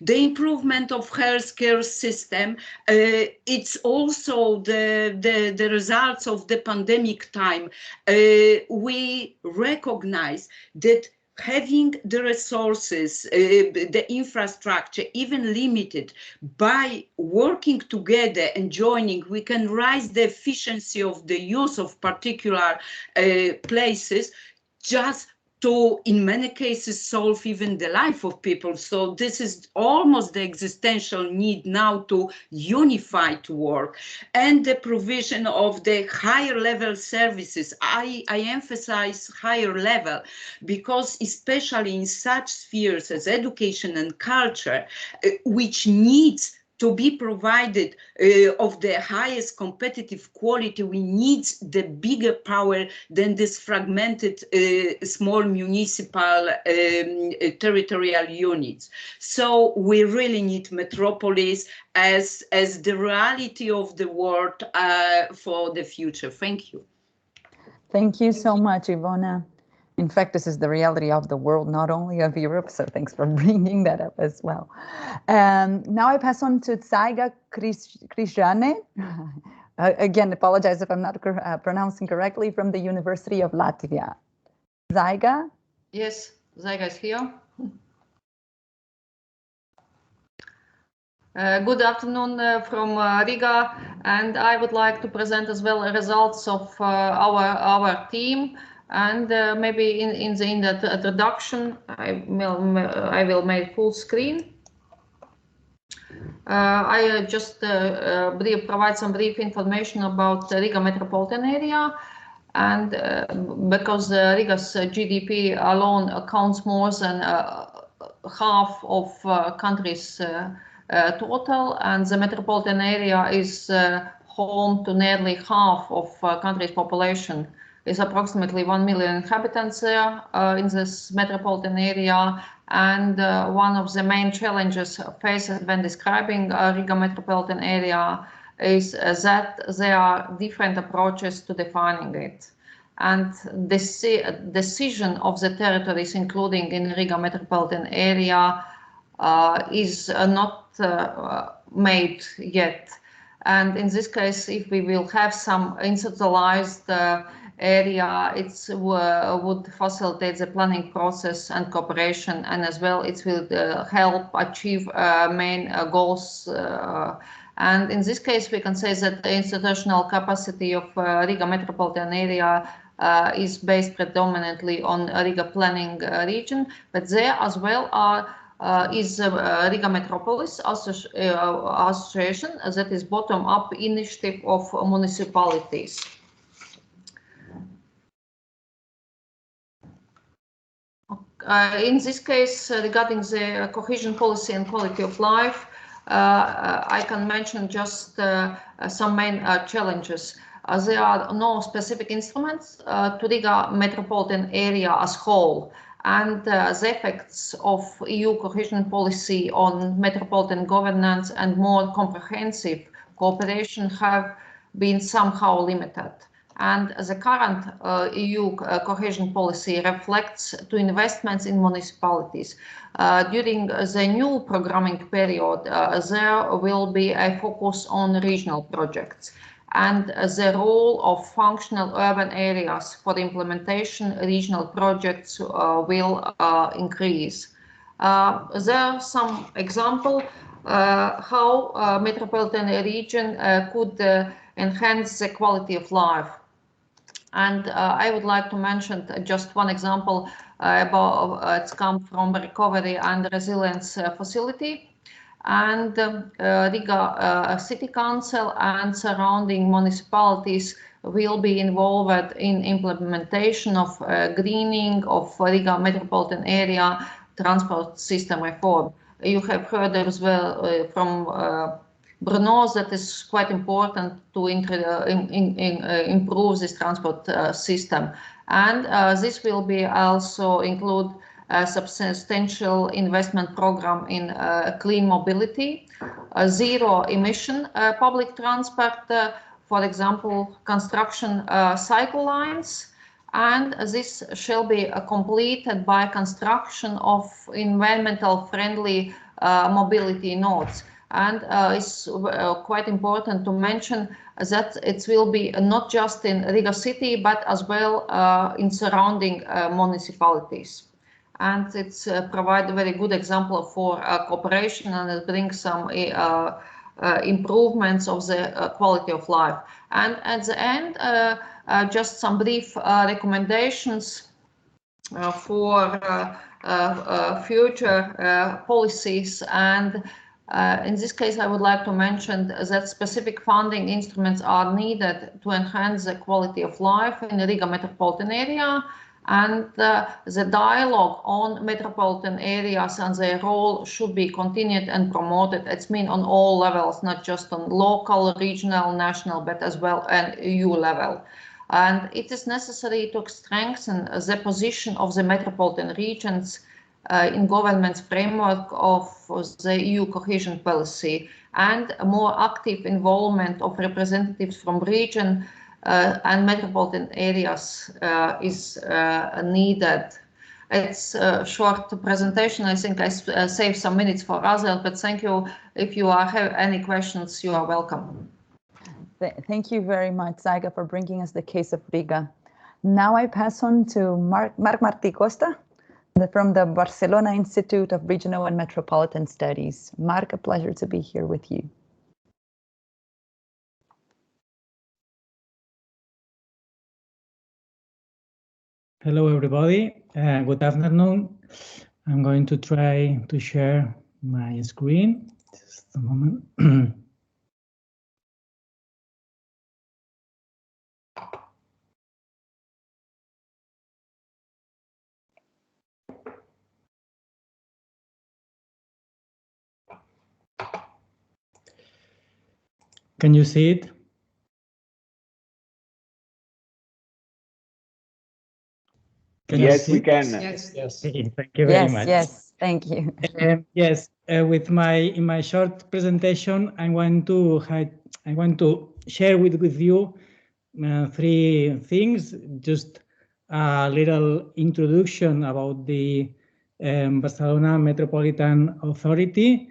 E: The improvement of healthcare system, it's also the results of the pandemic time. We recognize that having the resources, the infrastructure, even limited, by working together and joining, we can raise the efficiency of the use of particular places, just to, in many cases, solve even the life of people. So this is almost the existential need now to unify to work, and the provision of the higher level services. I emphasize higher level because especially in such spheres as education and culture, which needs to be provided of the highest competitive quality, we need the bigger power than this fragmented small municipal territorial units. So we really need metropolis as the reality of the world for the future. Thank you.
D: Thank you so much, Iwona. In fact, this is the reality of the world, not only of Europe, so thanks for bringing that up as well. Now I pass on to Zaucha Kriszane. Again, apologize if I'm not pronouncing correctly, from the University of Latvia. Zaucha?
G: Yes, Zaucha is here. Good afternoon from Riga, and I would like to present as well results of our team. And maybe in the introduction, I will make full screen. I just provide some brief information about the Riga metropolitan area, and because Riga's GDP alone accounts more than half of country's total, and the metropolitan area is home to nearly half of country's population. Is approximately 1 million inhabitants there in this metropolitan area, and one of the main challenges faced when describing Riga metropolitan area is that there are different approaches to defining it, and the decision of the territories, including in Riga metropolitan area, is not made yet. And in this case, if we will have some institutionalized area, it would facilitate the planning process and cooperation, and as well it will help achieve main goals. And in this case, we can say that the institutional capacity of Riga metropolitan area is based predominantly on Riga planning region, but there as well is Riga Metropolis Association, that is bottom-up initiative of municipalities. In this case, regarding the cohesion policy and quality of life, I can mention just some main challenges. There are no specific instruments to Riga metropolitan area as whole, and the effects of EU cohesion policy on metropolitan governance and more comprehensive cooperation have been somehow limited. And the current EU cohesion policy reflects to investments in municipalities. During the new programming period, there will be a focus on regional projects, and the role of functional urban areas for the implementation regional projects will increase. There are some examples how metropolitan region could enhance the quality of life. And I would like to mention just one example about it's come from Recovery and Resilience Facility. And Riga City Council and surrounding municipalities will be involved in implementation of greening of Riga metropolitan area transport system reform. You have heard as well from Bruno that is quite important to improve this transport system. And this will be also include a substantial investment program in clean mobility, zero emission public transport, for example, construction cycle lines, and this shall be completed by construction of environmental friendly mobility nodes. And it's quite important to mention that it will be not just in Riga city, but as well in surrounding municipalities. And it's provide a very good example for cooperation, and it brings some improvements of the quality of life. And at the end, just some brief recommendations for future policies. And in this case, I would like to mention that specific funding instruments are needed to enhance the quality of life in the Riga metropolitan area. And the dialogue on metropolitan areas and their role should be continued and promoted. It's mean on all levels, not just on local, regional, national, but as well at EU level. And it is necessary to strengthen the position of the metropolitan regions in government's framework of the EU cohesion policy, and a more active involvement of representatives from region and metropolitan areas is needed. It's a short presentation. I think I saved some minutes for others, but thank you. If you have any questions, you are welcome.
D: Thank you very much, Zaucha, for bringing us the case of Riga. Now I pass on to Marc Martí Costa from the Barcelona Institute of Regional and Metropolitan Studies. Marc, a pleasure to be here with you.
L: Hello, everybody. Good afternoon. I'm going to try to share my screen. Just a moment. Can you see it?
C: Yes, we can.
L: Yes, yes. Thank you very much.
D: Yes, thank you.
L: Yes, with in my short presentation, I want to share with you three things. Just a little introduction about the Barcelona Metropolitan Authority.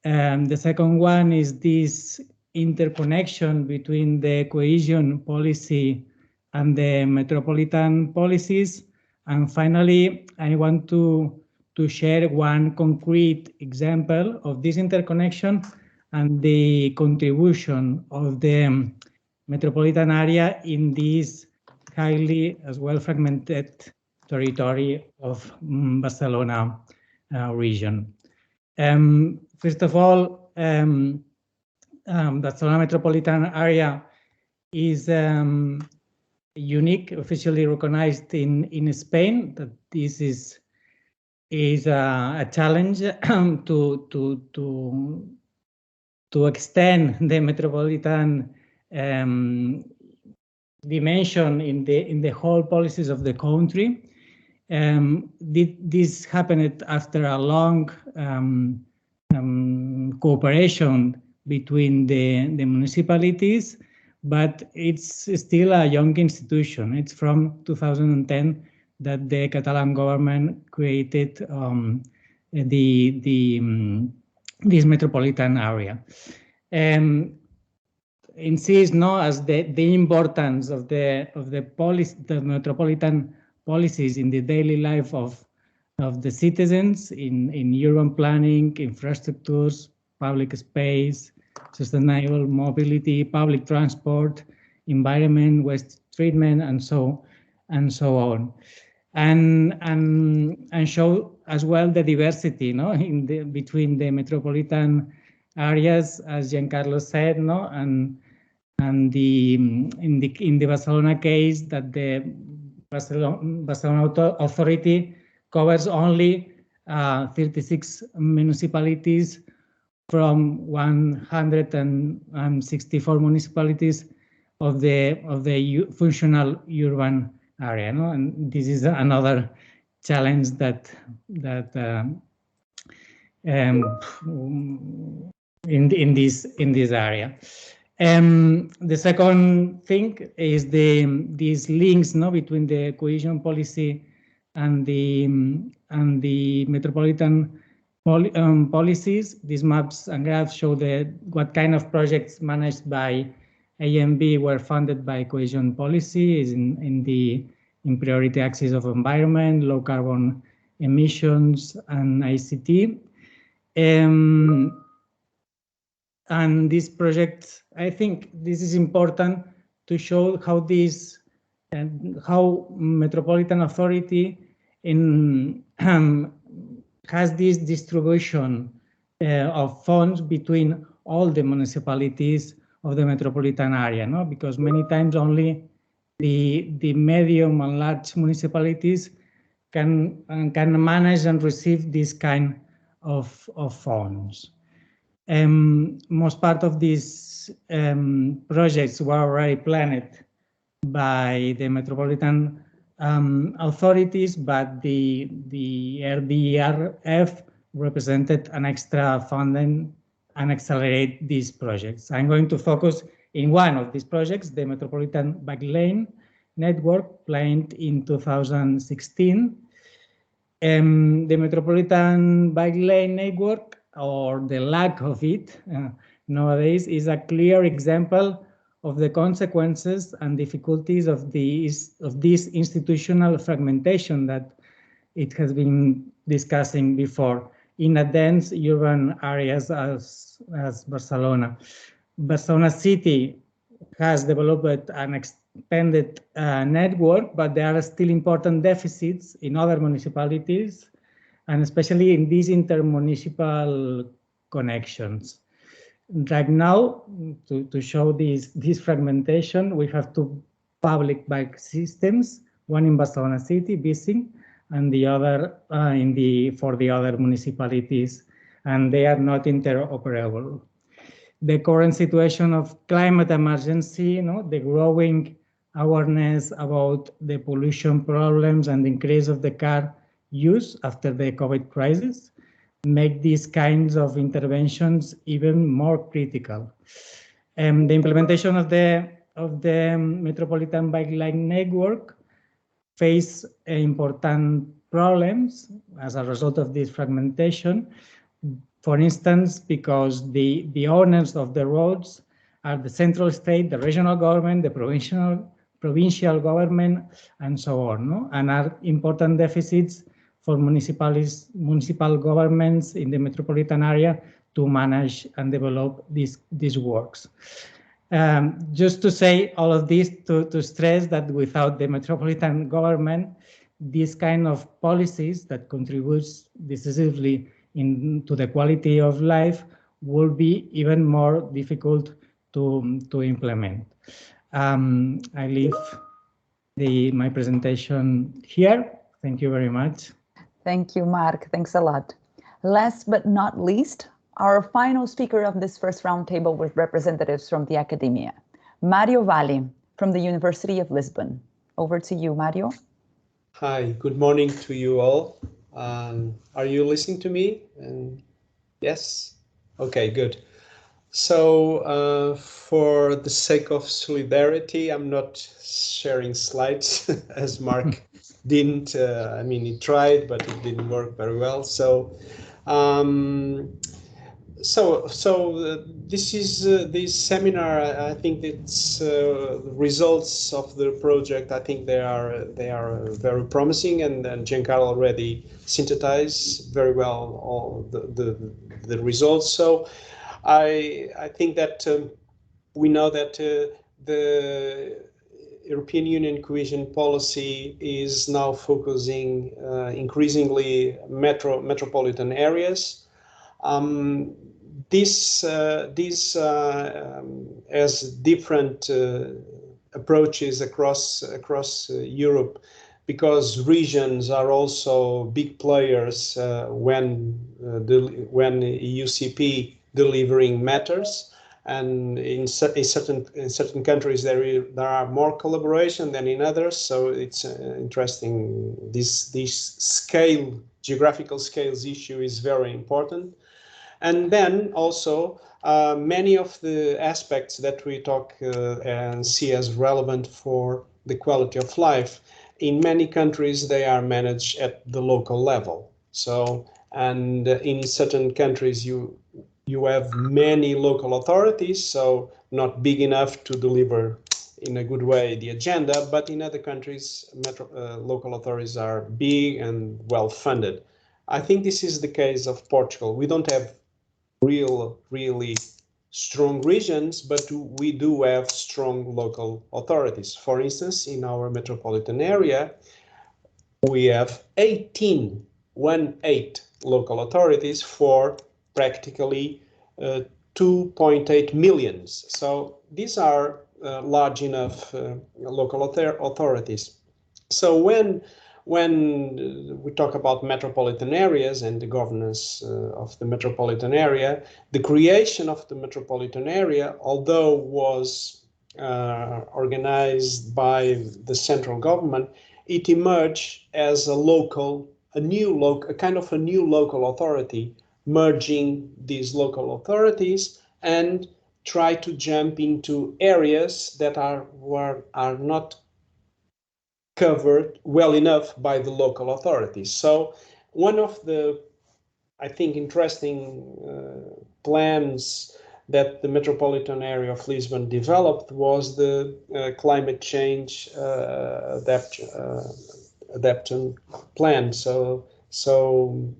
L: The second one is this interconnection between the cohesion policy and the metropolitan policies. And finally, I want to share one concrete example of this interconnection and the contribution of the metropolitan area in this highly as well fragmented territory of Barcelona region. First of all, Barcelona metropolitan area is unique, officially recognized in Spain. That this is a challenge to extend the metropolitan dimension in the whole policies of the country. This happened after a long cooperation between the municipalities, but it's still a young institution. It's from 2010 that the Catalan government created this metropolitan area. Insists as the importance of the metropolitan policies in the daily life of the citizens in urban planning, infrastructures, public space, sustainable mobility, public transport, environment, waste treatment, and so on, and show as well the diversity, no, between the metropolitan areas, as Giancarlo said, no, and in the Barcelona case, that the Barcelona Authority covers only 36 municipalities from 164 municipalities of the functional urban area, no? And this is another challenge that in this area. The second thing is these links, no, between the cohesion policy and the metropolitan policies. These maps and graphs show what kind of projects managed by AMB were funded by cohesion policy, is in priority axis of environment, low carbon emissions, and ICT. And this project, I think this is important to show how how Metropolitan Authority has this distribution of funds between all the municipalities of the metropolitan area, no? Because many times only the medium and large municipalities can manage and receive this kind of funds. Most part of these projects were already planned by the metropolitan authorities, but the RDRF represented an extra funding and accelerate these projects. I'm going to focus in one of these projects, the Metropolitan Bike Lane Network, planned in 2016. The Metropolitan Bike Lane Network, or the lack of it nowadays, is a clear example of the consequences and difficulties of this institutional fragmentation that it has been discussing before in a dense urban areas as Barcelona. Barcelona city has developed an expanded network, but there are still important deficits in other municipalities, and especially in these intermunicipal connections. Right now, to show this fragmentation, we have two public bike systems, one in Barcelona city, BICing, and the other for the other municipalities, and they are not interoperable. The current situation of climate emergency, the growing awareness about the pollution problems and the increase of the car use after the COVID crisis make these kinds of interventions even more critical. The implementation of the Metropolitan Bike Lane Network face important problems as a result of this fragmentation. For instance, because the owners of the roads are the central state, the regional government, the provincial government, and so on, no? And are important deficits for municipal governments in the metropolitan area to manage and develop these works. Just to say all of this to stress that without the metropolitan government, these kind of policies that contributes decisively to the quality of life will be even more difficult to implement. I leave my presentation here. Thank you very much.
D: Thank you, Marc. Thanks a lot. Last but not least, our final speaker of this first roundtable with representatives from the academia, Mario Valli from the University of Lisbon. Over to you, Mario.
H: Hi, good morning to you all. Are you listening to me? And yes? Okay, good. So for the sake of solidarity, I'm not sharing slides as Marc didn't. I mean, he tried, but it didn't work very well. So this is this seminar. I think it's results of the project. I think they are very promising, and Giancarlo already synthesized very well all the results. So I think that we know that the European Union cohesion policy is now focusing increasingly metropolitan areas. This has different approaches across Europe, because regions are also big players when EUCP delivering matters. And in certain countries there are more collaboration than in others, so it's interesting. This geographical scales issue is very important. And then also many of the aspects that we talk and see as relevant for the quality of life, in many countries they are managed at the local level. So, and in certain countries you have many local authorities, so not big enough to deliver in a good way the agenda, but in other countries local authorities are big and well funded. I think this is the case of Portugal. We don't have really strong regions, but we do have strong local authorities. For instance, in our metropolitan area, we have 18 local authorities for practically 2.8 million. So these are large enough local authorities. So when we talk about metropolitan areas and the governance of the metropolitan area, the creation of the metropolitan area, although was organized by the central government, it emerged as a kind of new local authority, merging these local authorities and try to jump into areas that are not covered well enough by the local authorities. So one of the, I think, interesting plans that the metropolitan area of Lisbon developed was the climate change adaptation plan. So to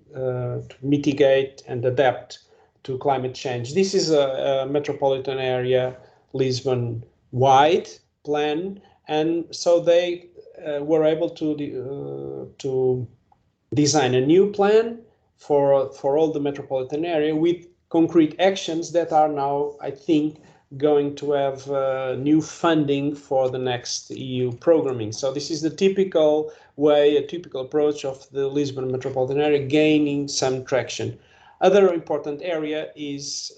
H: mitigate and adapt to climate change. This is a metropolitan area Lisbon-wide plan, and so they were able to design a new plan for all the metropolitan area with concrete actions that are now, I think, going to have new funding for the next EU programming. So this is the typical way, a typical approach of the Lisbon metropolitan area gaining some traction. Other important area is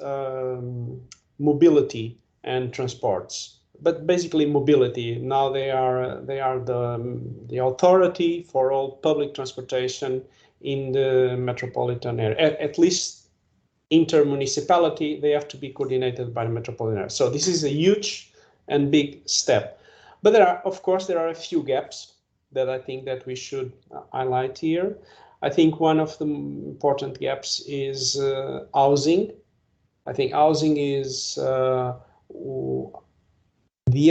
H: mobility and transports, but basically mobility. Now they are the authority for all public transportation in the metropolitan area. At least inter-municipality, they have to be coordinated by the metropolitan area. So this is a huge and big step. But of course, there are a few gaps that I think that we should highlight here. I think one of the important gaps is housing. I think housing is the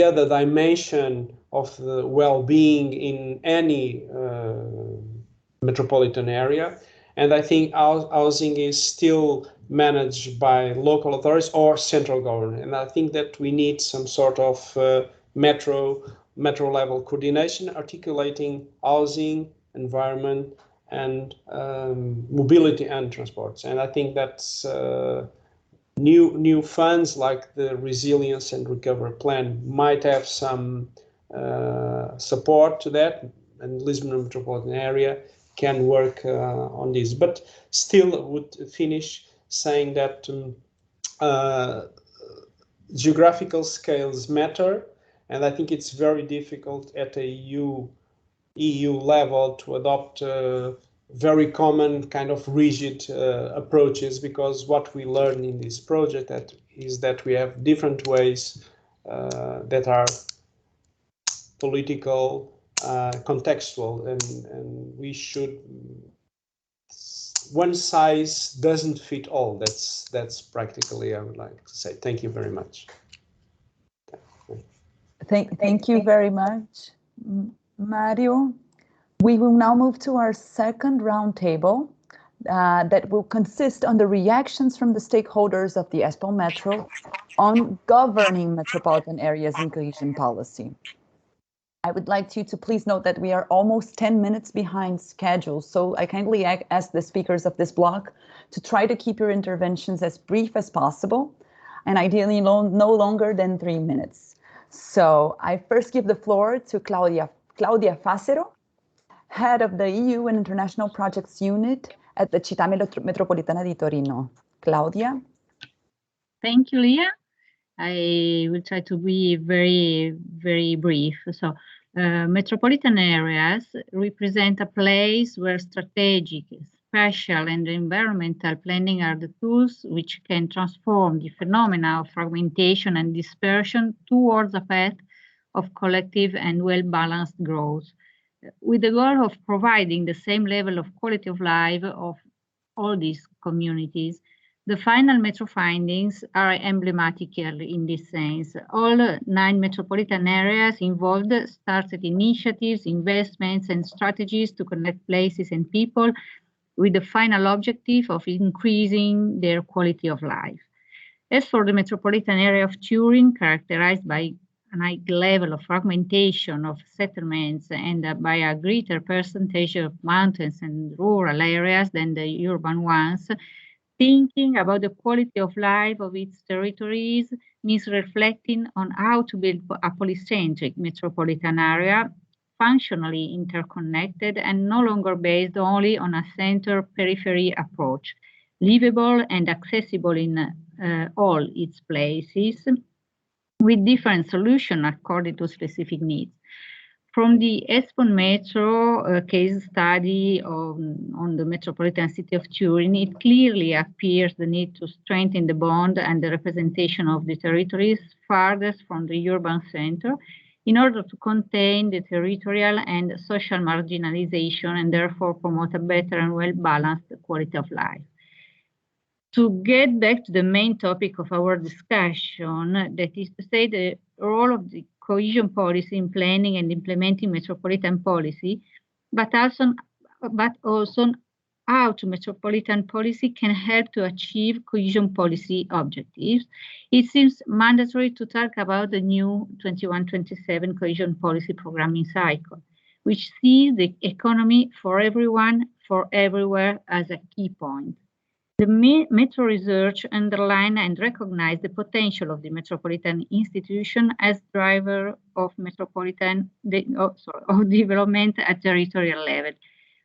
H: other dimension of the well-being in any metropolitan area. And I think housing is still managed by local authorities or central government. And I think that we need some sort of metro level coordination, articulating housing, environment, and mobility and transports. And I think that's new funds like the Resilience and Recovery Plan might have some support to that, and Lisbon metropolitan area can work on this. But still, I would finish saying that geographical scales matter, and I think it's very difficult at a EU level to adopt very common kind of rigid approaches, because what we learn in this project is that we have different ways that are political, contextual, and we should, one size doesn't fit all. That's practically, I would like to say. Thank you very much.
D: Thank you very much, Mario. We will now move to our second roundtable. that will consist on the reactions from the stakeholders of the Espoo Metro on governing metropolitan areas and cohesion policy. I would like you to please note that we are almost 10 minutes behind schedule, so I kindly ask the speakers of this block to try to keep your interventions as brief as possible, and ideally no longer than 3 minutes. So I first give the floor to Claudia Fassero, head of the EU and International Projects Unit at the Città Metropolitana di Torino. Claudia?
M: Thank you, Leah. I will try to be very brief. So, metropolitan areas represent a place where strategic, spatial, and environmental planning are the tools which can transform the phenomena of fragmentation and dispersion towards a path of collective and well-balanced growth, with the goal of providing the same level of quality of life of all these communities. The final Metro findings are emblematic in this sense. All 9 metropolitan areas involved started initiatives, investments, and strategies to connect places and people with the final objective of increasing their quality of life. As for the metropolitan area of Turin, characterized by a high level of fragmentation of settlements and by a greater percentage of mountains and rural areas than the urban ones, thinking about the quality of life of its territories means reflecting on how to build a polycentric metropolitan area, functionally interconnected and no longer based only on a center-periphery approach, livable and accessible in all its places, with different solutions according to specific needs. From the Espoo Metro case study on the metropolitan city of Turin, it clearly appears the need to strengthen the bond and the representation of the territories farthest from the urban center in order to contain the territorial and social marginalization and therefore promote a better and well-balanced quality of life. To get back to the main topic of our discussion, that is to say the role of the cohesion policy in planning and implementing metropolitan policy, but also how metropolitan policy can help to achieve cohesion policy objectives, it seems mandatory to talk about the new 21-27 cohesion policy programming cycle, which sees the economy for everyone, for everywhere as a key point. The Metro research underline and recognize the potential of the metropolitan institution as driver of of development at territorial level,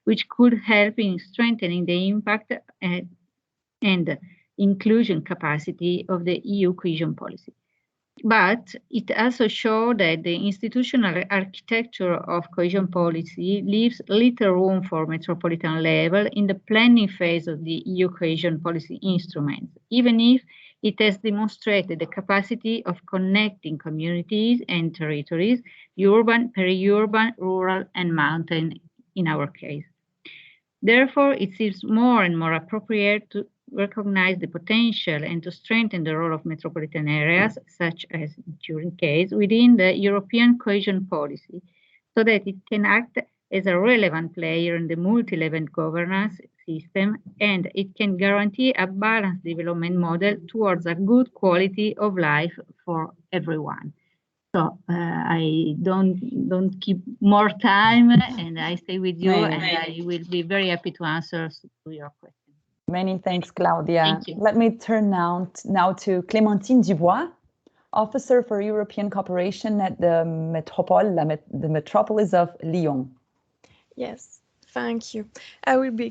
M: which could help in strengthening the impact and inclusion capacity of the EU cohesion policy. But it also showed that the institutional architecture of cohesion policy leaves little room for metropolitan level in the planning phase of the EU cohesion policy instruments, even if it has demonstrated the capacity of connecting communities and territories, urban, peri-urban, rural, and mountain in our case. Therefore, it seems more and more appropriate to recognize the potential and to strengthen the role of metropolitan areas, such as in Turin case, within the European cohesion policy, so that it can act as a relevant player in the multi-level governance system, and it can guarantee a balanced development model towards a good quality of life for everyone. So I don't keep more time, and I stay with you, and I will be very happy to answer to your questions.
D: Many thanks, Claudia.
M: Thank you.
D: Let me turn now to Clémentine Dubois, Officer for European Cooperation at the the metropolis of Lyon.
N: Yes, thank you. I will be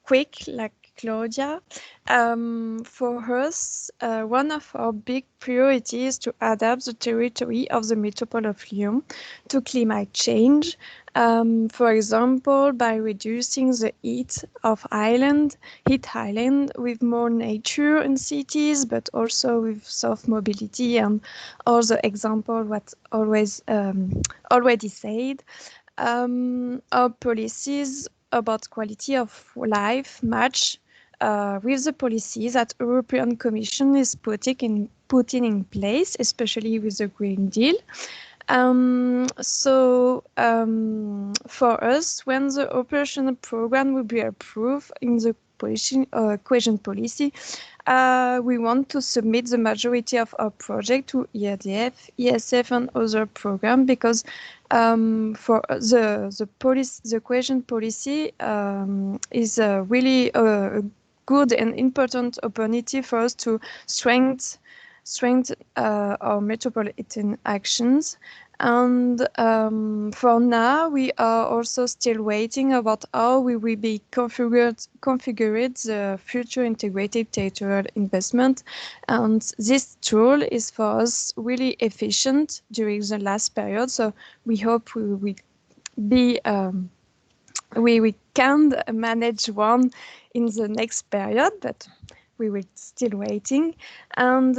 N: quick like Claudia. For us, one of our big priorities is to adapt the territory of the metropole of Lyon to climate change. For example, by reducing the heat island with more nature in cities, but also with soft mobility and other example what already said. Our policies about quality of life match with the policies that European Commission is putting in place, especially with the Green Deal. For us, when the operational program will be approved in the cohesion policy, we want to submit the majority of our project to ERDF, ESF, and other programs because for the cohesion policy is really a good and important opportunity for us to strengthen our metropolitan actions. And for now, we are also still waiting about how we will be configured the future integrated territorial investment. And this tool is for us really efficient during the last period. So we hope we will be we can manage one in the next period, but we will still waiting. And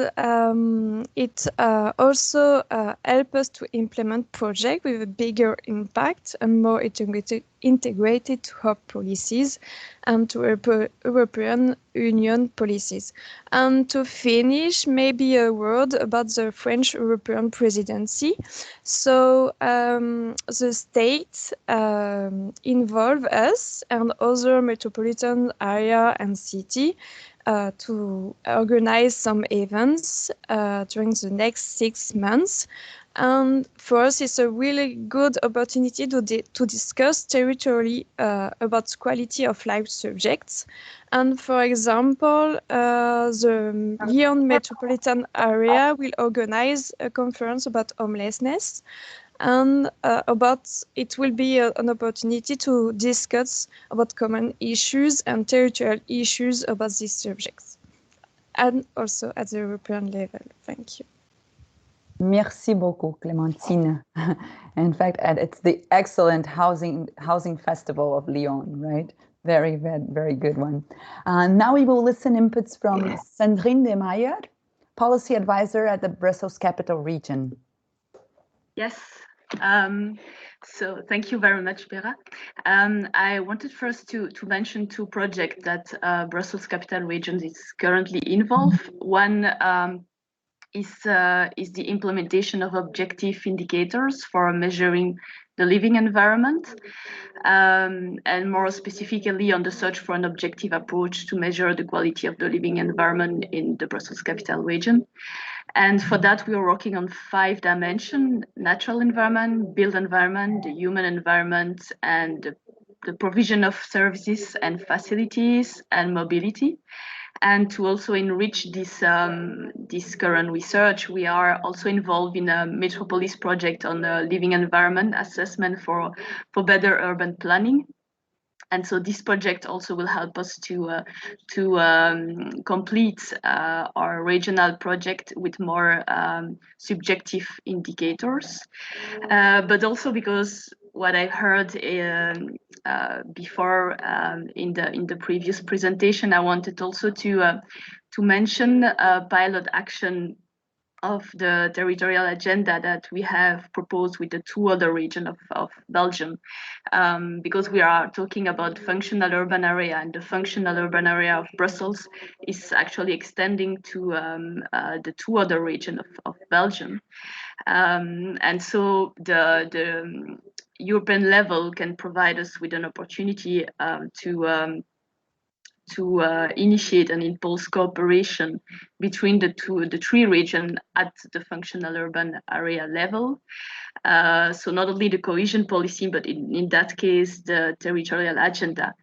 N: it also helps us to implement projects with a bigger impact and more integrated to our policies and to European Union policies. And to finish, maybe a word about the French European presidency. So the states involve us and other metropolitan area and city to organize some events during the next 6 months. And for us, it's a really good opportunity to discuss territorially about quality of life subjects. And for example, the Lyon metropolitan area will organize a conference about homelessness. And it will be an opportunity to discuss about common issues and territorial issues about these subjects, and also at the European level. Thank you.
D: Merci beaucoup, Clémentine. In fact, it's the excellent housing festival of Lyon, right? Very, very, very good one. Now we will listen inputs from Sandrine Demaziere, policy advisor at the Brussels Capital Region.
O: Yes. So thank you very much, Vera. I wanted first to mention 2 projects that Brussels Capital Region is currently involved. One is the implementation of objective indicators for measuring the living environment, and more specifically on the search for an objective approach to measure the quality of the living environment in the Brussels Capital Region. And for that, we are working on 5 dimensions: natural environment, built environment, the human environment, and the provision of services and facilities and mobility. And to also enrich this current research, we are also involved in a Metropolis project on the living environment assessment for better urban planning. And so this project also will help us to complete our regional project with more subjective indicators, but also because what I heard before in the previous presentation, I wanted also to mention a pilot action of the territorial agenda that we have proposed with the 2 other regions of Belgium, because we are talking about functional urban area, and the functional urban area of Brussels is actually extending to the 2 other regions of Belgium. And so the European level can provide us with an opportunity to initiate and impulse cooperation between the 3 regions at the functional urban area level. So not only the cohesion policy, but in that case, the territorial agenda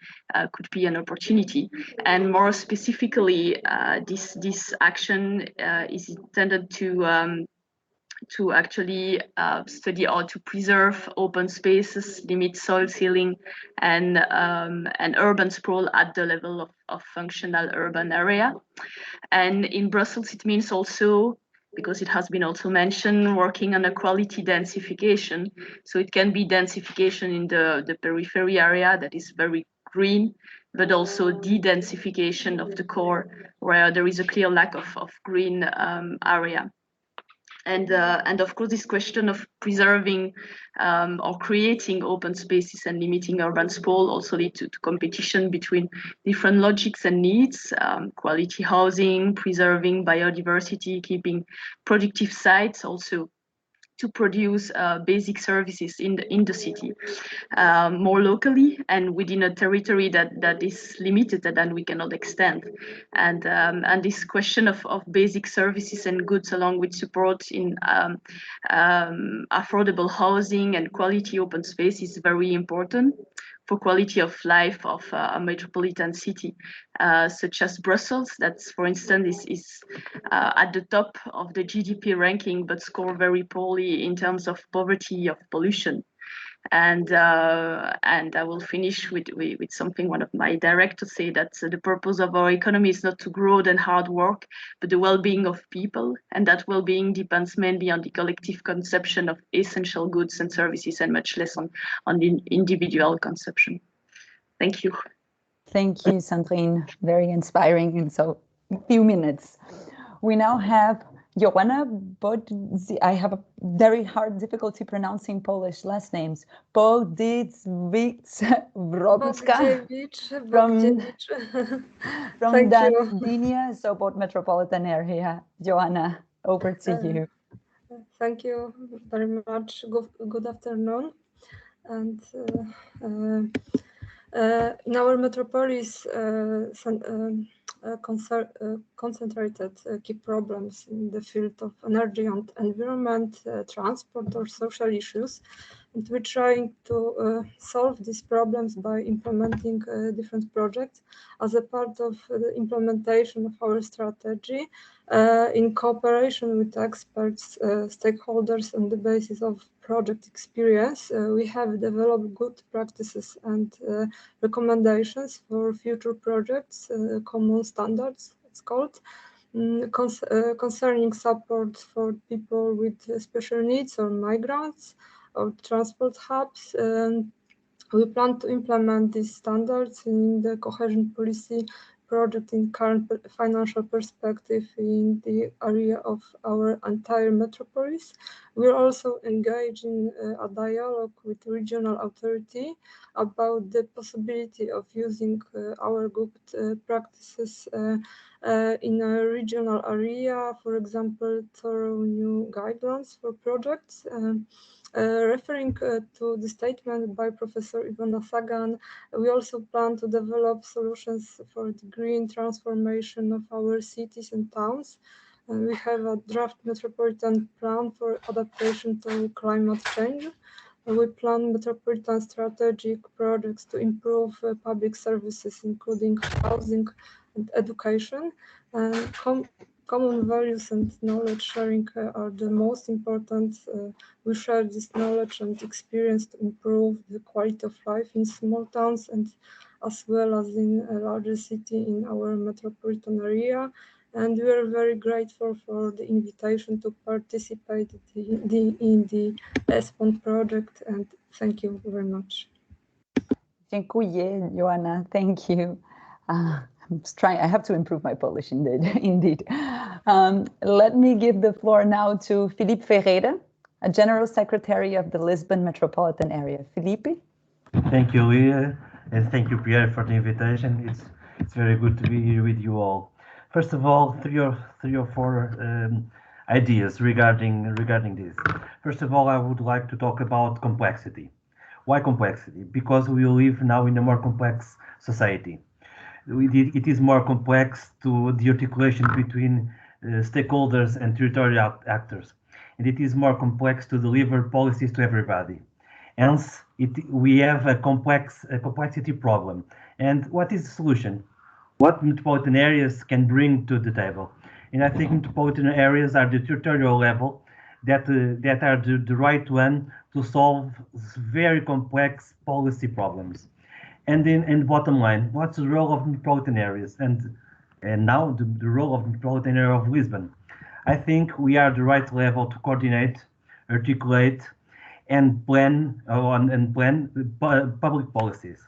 O: could be an opportunity. And more specifically, this action is intended to actually study how to preserve open spaces, limit soil sealing, and urban sprawl at the level of functional urban area. And in Brussels, it means also, because it has been also mentioned, working on a quality densification. So it can be densification in the periphery area that is very green, but also de-densification of the core where there is a clear lack of green area. And of course, this question of preserving or creating open spaces and limiting urban sprawl also lead to competition between different logics and needs: quality housing, preserving biodiversity, keeping productive sites, also to produce basic services in the city more locally and within a territory that is limited and we cannot extend. And this question of basic services and goods along with support in affordable housing and quality open space is very important for quality of life of a metropolitan city, such as Brussels, that's, for instance, is at the top of the GDP ranking, but score very poorly in terms of poverty, of pollution. And I will finish with something one of my directors say, that the purpose of our economy is not to grow and hard work, but the well-being of people, and that well-being depends mainly on the collective consumption of essential goods and services, and much less on the individual consumption. Thank you.
D: Thank you, Sandrine. Very inspiring in so few minutes. We now have Joanna, but I have a very hard difficulty pronouncing Polish last names. Bogdziewicz-Wróblewska from Gdansk-Gdynia-Sopot Metropolitan area. Joanna, over to you.
P: Thank you very much. Good afternoon. And in our metropolis, concentrated key problems in the field of energy and environment, transport or social issues. And we're trying to solve these problems by implementing different projects as a part of the implementation of our strategy in cooperation with experts, stakeholders on the basis of project experience. We have developed good practices and recommendations for future projects, common standards, it's called, concerning support for people with special needs or migrants or transport hubs. We plan to implement these standards in the cohesion policy project in current financial perspective in the area of our entire metropolis. We're also engaged in a dialogue with regional authority about the possibility of using our good practices in a regional area, for example, through new guidelines for projects. Referring to the statement by Professor Iwona Sagan, we also plan to develop solutions for the green transformation of our cities and towns. We have a draft metropolitan plan for adaptation to climate change. We plan metropolitan strategic projects to improve public services, including housing and education. And common values and knowledge sharing are the most important. We share this knowledge and experience to improve the quality of life in small towns and as well as in a larger city in our metropolitan area. And we are very grateful for the invitation to participate in the ESPON project, and thank you very much.
D: Dziękuję, Joanna. Thank you. I have to improve my Polish indeed. Let me give the floor now to Filipe Ferreira, a General Secretary of the Lisbon Metropolitan Area. Filipe?
Q: Thank you, Leah, and thank you, Pierre, for the invitation. It's very good to be here with you all. First of all, three or four ideas regarding this. First of all, I would like to talk about complexity. Why complexity? Because we live now in a more complex society. It is more complex to the articulation between stakeholders and territorial actors, and it is more complex to deliver policies to everybody. Hence, we have a complexity problem. And what is the solution? What metropolitan areas can bring to the table? And I think metropolitan areas are the territorial level that are the right one to solve very complex policy problems. And bottom line, what's the role of metropolitan areas? And now the role of metropolitan area of Lisbon. I think we are the right level to coordinate, articulate, and plan public policies.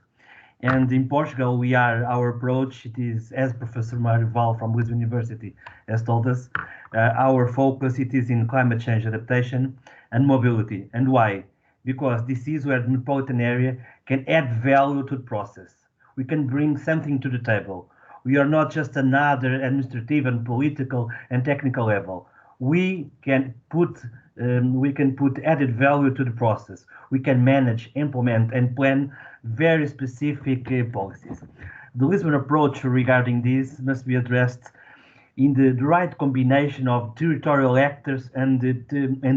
Q: And in Portugal, our approach, it is, as Professor Mário Val from Lisbon University has told us, our focus, it is in climate change adaptation and mobility. And why? Because this is where the metropolitan area can add value to the process. We can bring something to the table. We are not just another administrative and political and technical level. We can put we can put added value to the process. We can manage, implement, and plan very specific policies. The Lisbon approach regarding this must be addressed in the right combination of territorial actors and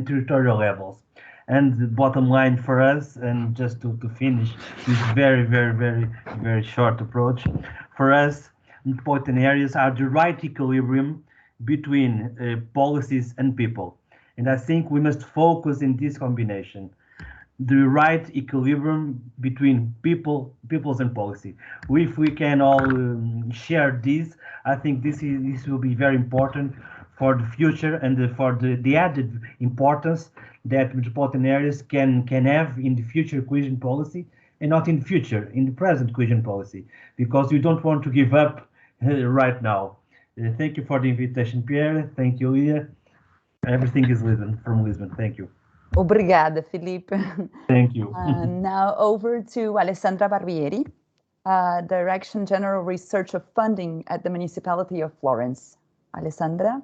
Q: territorial levels. And the bottom line for us, and just to finish this very short approach, for us, metropolitan areas are the right equilibrium between policies and people. And I think we must focus in this combination, the right equilibrium between peoples and policy. If we can all share this, I think this will be very important for the future and for the added importance that metropolitan areas can have in the future cohesion policy, and not in the future, in the present cohesion policy, because we don't want to give up right now. Thank you for the invitation, Pierre. Thank you, Leah. Everything is from Lisbon. Thank you.
D: Obrigada, Filipe.
Q: Thank you.
D: Now over to Alessandra Barbieri, Direction General Research of Funding at the Municipality of Florence. Alessandra?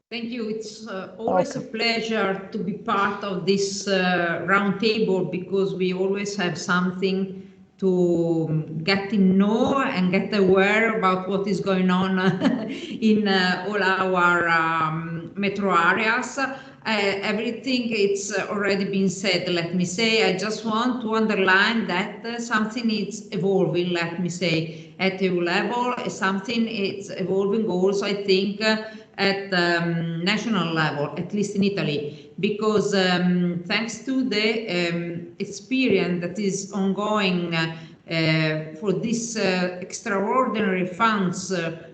A: Thank you. It's always a pleasure to be part of this roundtable, because we always have something to get to know and get aware about what is going on in all our metro areas. Everything it's already been said. Let me say, I just want to underline that something is evolving, let me say, at EU level. Something is evolving also, I think, at national level, at least in Italy, because thanks to the experience that is ongoing for these extraordinary funds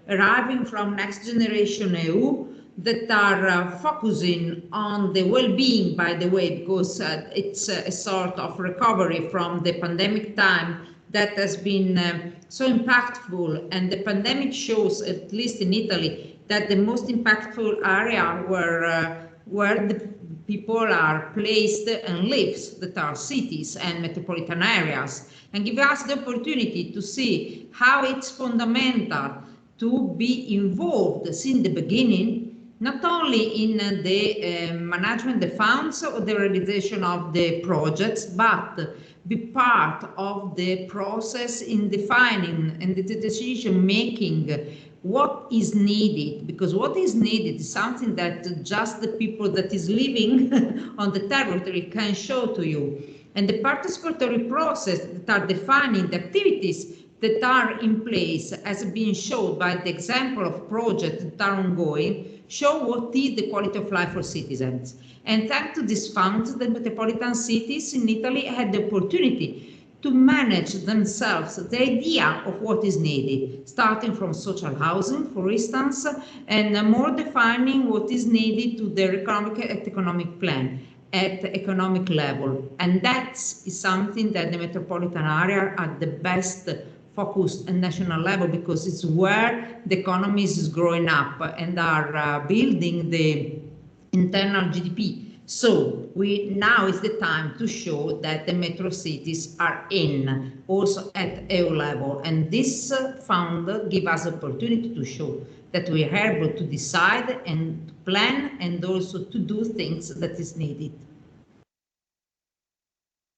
A: arriving from Next Generation EU, that are focusing on the well-being, by the way, because it's a sort of recovery from the pandemic time that has been so impactful. And the pandemic shows, at least in Italy, that the most impactful area where the people are placed and lives, that are cities and metropolitan areas, and give us the opportunity to see how it's fundamental to be involved since the beginning, not only in the management of the funds or the realization of the projects, but be part of the process in defining and the decision making what is needed, because what is needed is something that just the people that is living on the territory can show to you. And the participatory process that are defining the activities that are in place, as being shown by the example of projects that are ongoing, show what is the quality of life for citizens. And thanks to these funds, the metropolitan cities in Italy had the opportunity to manage themselves the idea of what is needed, starting from social housing, for instance, and more defining what is needed to their economic plan at the economic level. And that is something that the metropolitan area are the best focused at national level, because it's where the economy is growing up and are building the internal GDP. So now is the time to show that the metro cities are in, also at EU level. And this fund gives us opportunity to show that we are able to decide and to plan and also to do things that is needed.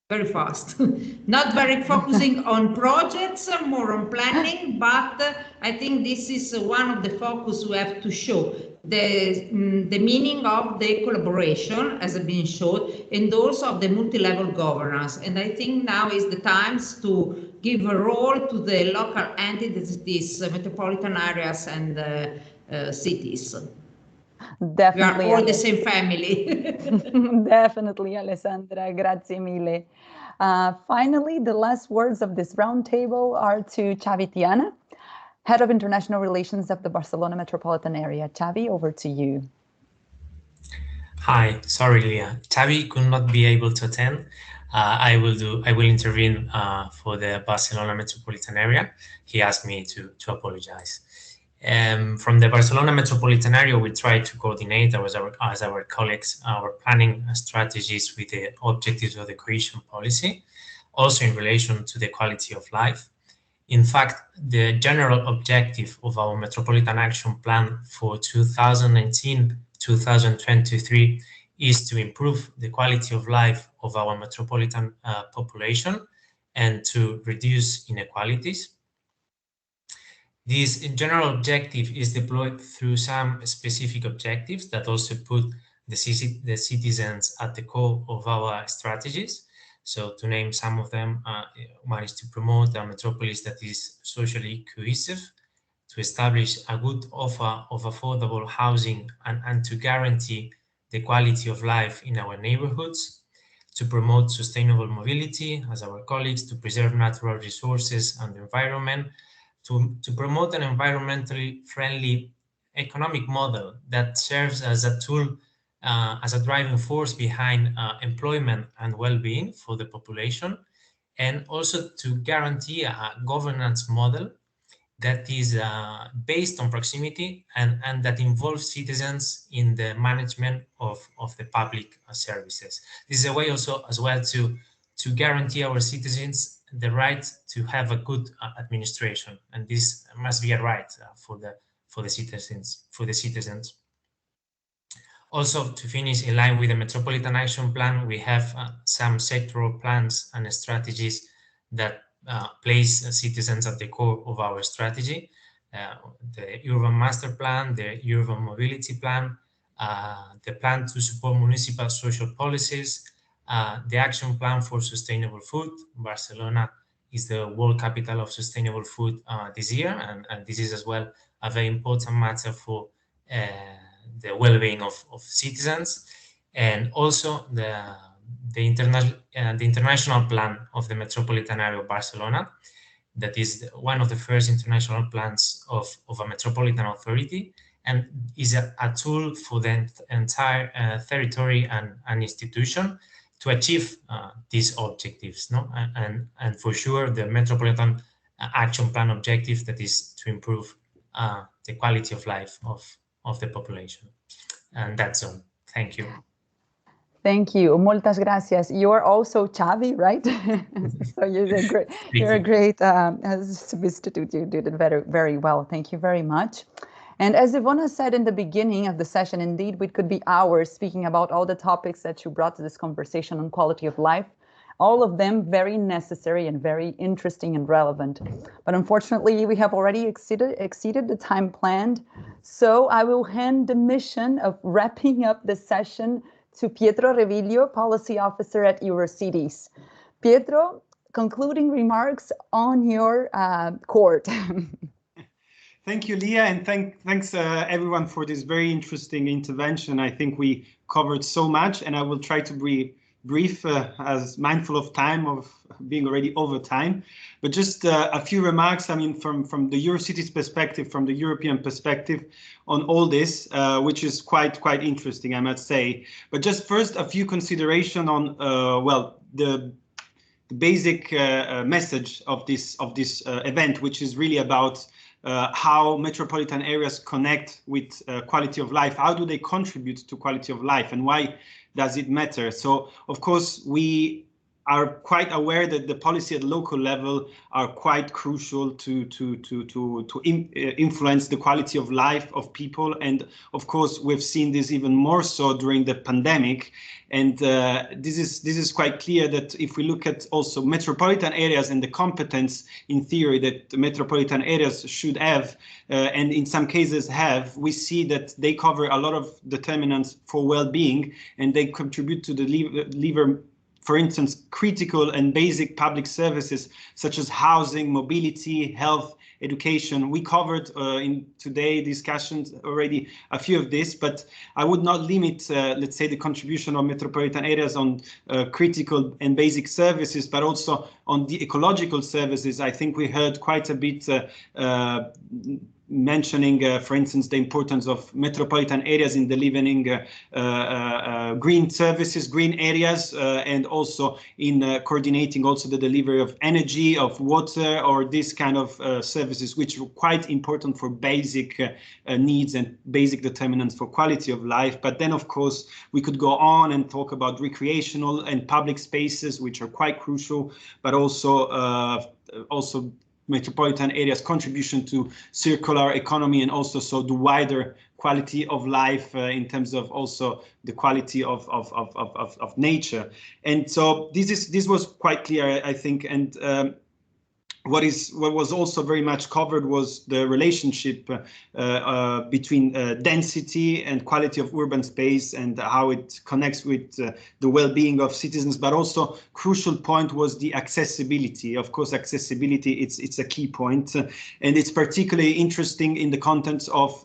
A: Very fast, not very focusing on projects, more on planning, but I think this is one of the focus we have to show, the meaning of the collaboration as been shown, and also of the multi-level governance. And I think now is the times to give a role to the local entities, metropolitan areas and cities.
D: Definitely.
A: We are all the same family.
D: Definitely, Alessandra. Grazie mille. Finally, the last words of this roundtable are to Xavi Tiana, Head of International Relations of the Barcelona Metropolitan Area. Xavi, over to you.
R: Hi, sorry, Leah. Xavi could not be able to attend. I will intervene for the Barcelona Metropolitan Area. He asked me to apologize. From the Barcelona Metropolitan Area, we try to coordinate as our colleagues our planning strategies with the objectives of the cohesion policy, also in relation to the quality of life. In fact, the general objective of our Metropolitan Action Plan for 2019-2023 is to improve the quality of life of our metropolitan population and to reduce inequalities. This general objective is deployed through some specific objectives that also put the citizens at the core of our strategies. So to name some of them, one is to promote a metropolis that is socially cohesive, to establish a good offer of affordable housing and to guarantee the quality of life in our neighborhoods, to promote sustainable mobility as our colleagues, to preserve natural resources and the environment, to promote an environmentally friendly economic model that serves as a tool, as a driving force behind employment and well-being for the population, and also to guarantee a governance model that is based on proximity and that involves citizens in the management of the public services. This is a way also as well to guarantee our citizens the right to have a good administration, and this must be a right for the citizens. Also, to finish, in line with the Metropolitan Action Plan, we have some sectoral plans and strategies that place citizens at the core of our strategy. The Urban Master Plan, the Urban Mobility Plan, the Plan to support municipal social policies, the Action Plan for Sustainable Food. Barcelona is the World Capital of Sustainable Food this year, and this is as well a very important matter for the well-being of citizens, and also the international plan of the Metropolitan area of Barcelona, that is one of the first international plans of a metropolitan authority, and is a tool for the entire territory and institution to achieve these objectives, no? And for sure, the Metropolitan Action Plan objective, that is to improve the quality of life of the population. And that's all. Thank you.
D: Thank you. Muchas gracias. You are also Xavi, right? So you're a great substitute. You did it very, very well. Thank you very much. And as Iwona said in the beginning of the session, indeed, we could be hours speaking about all the topics that you brought to this conversation on quality of life. All of them very necessary and very interesting and relevant. But unfortunately, we have already exceeded the time planned. So I will hand the mission of wrapping up the session to Pietro Reviglio, Policy Officer at Eurocities. Pietro, concluding remarks on your court.
S: Thank you, Leah, and thanks everyone for this very interesting intervention. I think we covered so much, and I will try to be brief, as mindful of time, of being already over time. But just a few remarks, I mean, from the Eurocities perspective, from the European perspective on all this, which is quite interesting, I must say. But just first, a few consideration on, well, the basic message of this event, which is really about how metropolitan areas connect with quality of life. How do they contribute to quality of life, and why does it matter? So, of course, we are quite aware that the policy at local level are quite crucial to influence the quality of life of people. And of course, we've seen this even more so during the pandemic. And this is quite clear that if we look at also metropolitan areas and the competence in theory that the metropolitan areas should have, and in some cases have, we see that they cover a lot of determinants for well-being, and they contribute to deliver, for instance, critical and basic public services such as housing, mobility, health, education. We covered in today's discussions already a few of this, but I would not limit, let's say, the contribution of metropolitan areas on critical and basic services, but also on the ecological services. I think we heard quite a bit mentioning, for instance, the importance of metropolitan areas in delivering green services, green areas, and also in coordinating also the delivery of energy, of water, or this kind of services, which are quite important for basic needs and basic determinants for quality of life. But then, of course, we could go on and talk about recreational and public spaces, which are quite crucial, but also metropolitan areas' contribution to circular economy, and also so the wider quality of life in terms of also the quality of nature. And so this was quite clear, I think. And what was also very much covered was the relationship between density and quality of urban space, and how it connects with the well-being of citizens. But also crucial point was the accessibility. Of course, accessibility, it's a key point, and it's particularly interesting in the context of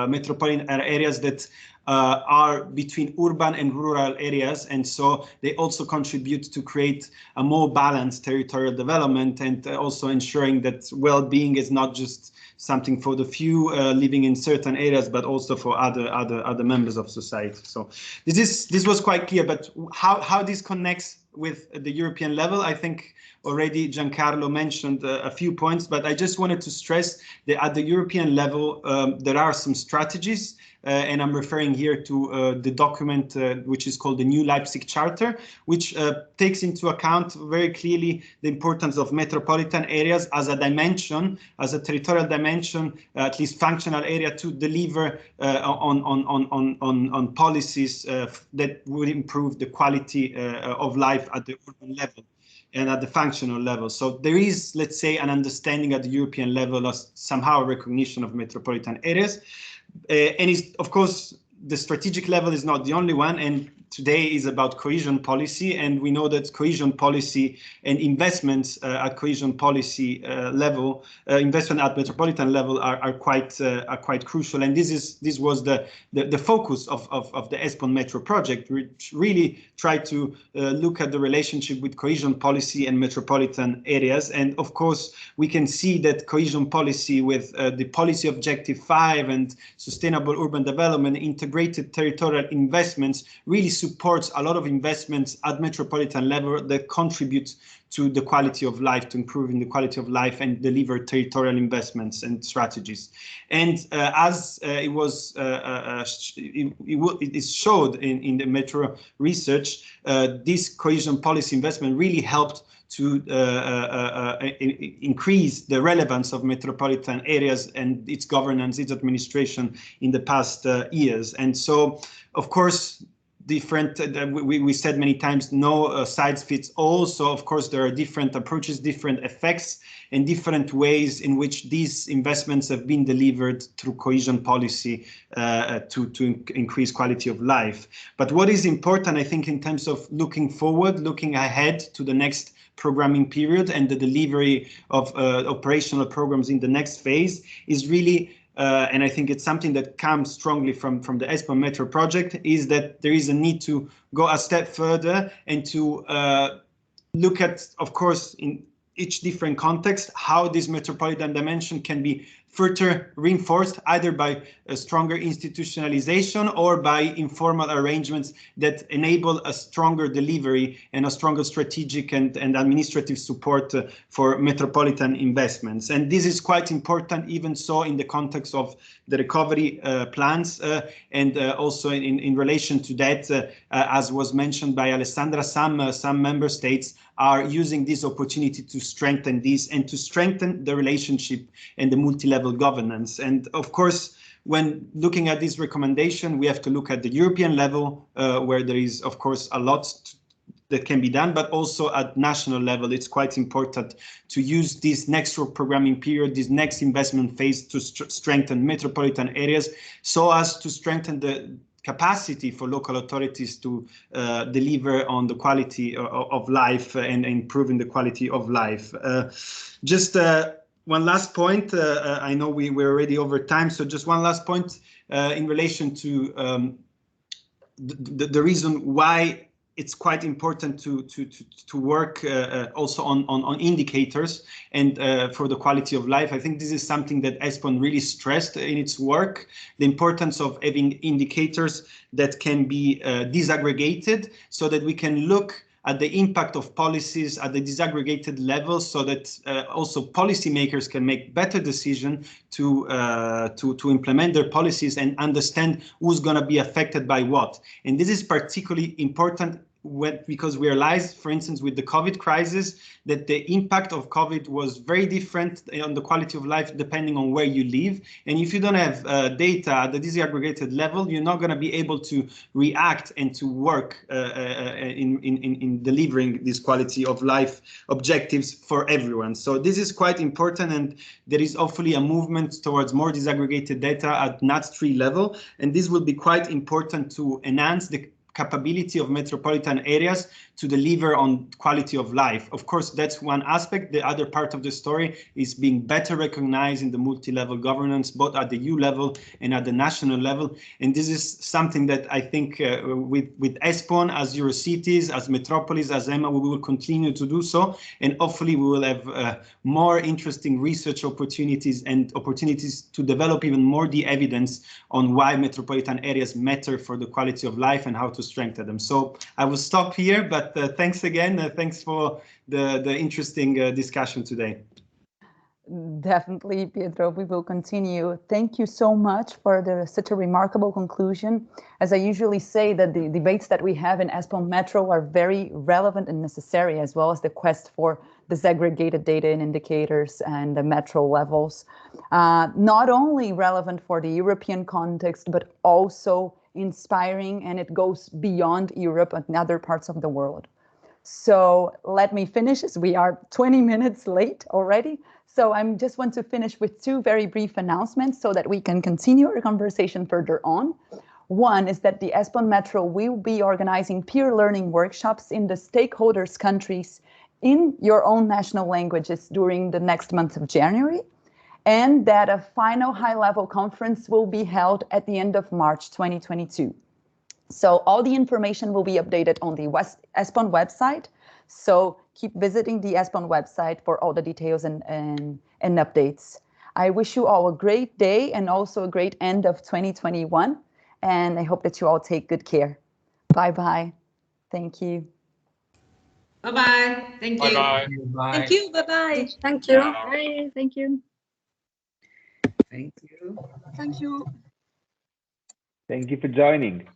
S: metropolitan areas that are between urban and rural areas, and so they also contribute to create a more balanced territorial development, and also ensuring that well-being is not just something for the few living in certain areas, but also for other members of society. So this was quite clear. But how this connects with the European level, I think already Giancarlo mentioned a few points, but I just wanted to stress that at the European level there are some strategies. And I'm referring here to the document which is called the New Leipzig Charter, which takes into account very clearly the importance of metropolitan areas as a dimension, as a territorial dimension, at least functional area, to deliver on policies that would improve the quality of life at the urban level and at the functional level. So there is, let's say, an understanding at the European level of somehow recognition of metropolitan areas. And of course, the strategic level is not the only one, and today is about cohesion policy, and we know that cohesion policy and investments at cohesion policy level, investment at metropolitan level are quite crucial. And this was the focus of the ESPON Metro project, which really tried to look at the relationship with cohesion policy and metropolitan areas. And of course, we can see that cohesion policy with the policy objective 5 and sustainable urban development, integrated territorial investments, really supports a lot of investments at metropolitan level that contribute to the quality of life, to improving the quality of life, and deliver territorial investments and strategies. And as it is showed in the Metro research, this cohesion policy investment really helped to increase the relevance of metropolitan areas and its governance, its administration in the past years. And so, of course, different, we said many times, no size fits all. So of course there are different approaches, different effects, and different ways in which these investments have been delivered through cohesion policy to increase quality of life. But what is important, I think, in terms of looking forward, looking ahead to the next programming period and the delivery of operational programs in the next phase, is really and I think it's something that comes strongly from the ESPON Metro project, is that there is a need to go a step further and to look at, of course, in each different context, how this metropolitan dimension can be further reinforced, either by a stronger institutionalization or by informal arrangements that enable a stronger delivery and a stronger strategic and administrative support for metropolitan investments. And this is quite important, even so in the context of the recovery plans, and also in relation to that, as was mentioned by Alessandra, some member states are using this opportunity to strengthen this and to strengthen the relationship and the multi-level governance. And of course, when looking at this recommendation, we have to look at the European level, where there is, of course, a lot that can be done, but also at national level, it's quite important to use this next programming period, this next investment phase, to strengthen metropolitan areas, so as to strengthen the capacity for local authorities to deliver on the quality of life and improving the quality of life. Just one last point. I know we're already over time, so just one last point in relation to the reason why it's quite important to work also on indicators and for the quality of life. I think this is something that ESPON really stressed in its work, the importance of having indicators that can be disaggregated, so that we can look at the impact of policies at the disaggregated level, so that also policymakers can make better decisions to implement their policies and understand who's going to be affected by what. And this is particularly important because we realized, for instance, with the COVID crisis, that the impact of COVID was very different on the quality of life depending on where you live. And if you don't have data at the disaggregated level, you're not going to be able to react and to work in delivering this quality of life objectives for everyone. So this is quite important, and there is hopefully a movement towards more disaggregated data at NUTS3 level, and this will be quite important to enhance the capability of metropolitan areas to deliver on quality of life. Of course, that's one aspect. The other part of the story is being better recognized in the multi-level governance, both at the EU level and at the national level. And this is something that I think with ESPON, as Eurocities, as Metropolis, as EMA, we will continue to do so. And hopefully we will have more interesting research opportunities and opportunities to develop even more the evidence on why metropolitan areas matter for the quality of life and how to strengthen them. So I will stop here, but thanks again. Thanks for the interesting discussion today.
D: Definitely, Pietro, we will continue. Thank you so much for such a remarkable conclusion. As I usually say, that the debates that we have in ESPON Metro are very relevant and necessary, as well as the quest for disaggregated data and indicators and the metro levels. Not only relevant for the European context, but also inspiring, and it goes beyond Europe and other parts of the world. So let me finish, as we are 20 minutes late already. So I just want to finish with two very brief announcements so that we can continue our conversation further on. One is that the ESPON Metro will be organizing peer learning workshops in the stakeholders' countries in your own national languages during the next month of January, and that a final high-level conference will be held at the end of March 2022. So all the information will be updated on the ESPON website. So keep visiting the ESPON website for all the details and updates. I wish you all a great day and also a great end of 2021. And I hope that you all take good care. Bye-bye. Thank you.
E: Bye-bye. Thank you.
J: Bye-bye.
A: Thank you. Bye-bye.
P: Thank you.
M: Bye. Thank you.
E: Thank you.
P: Thank you.
C: Thank you for joining.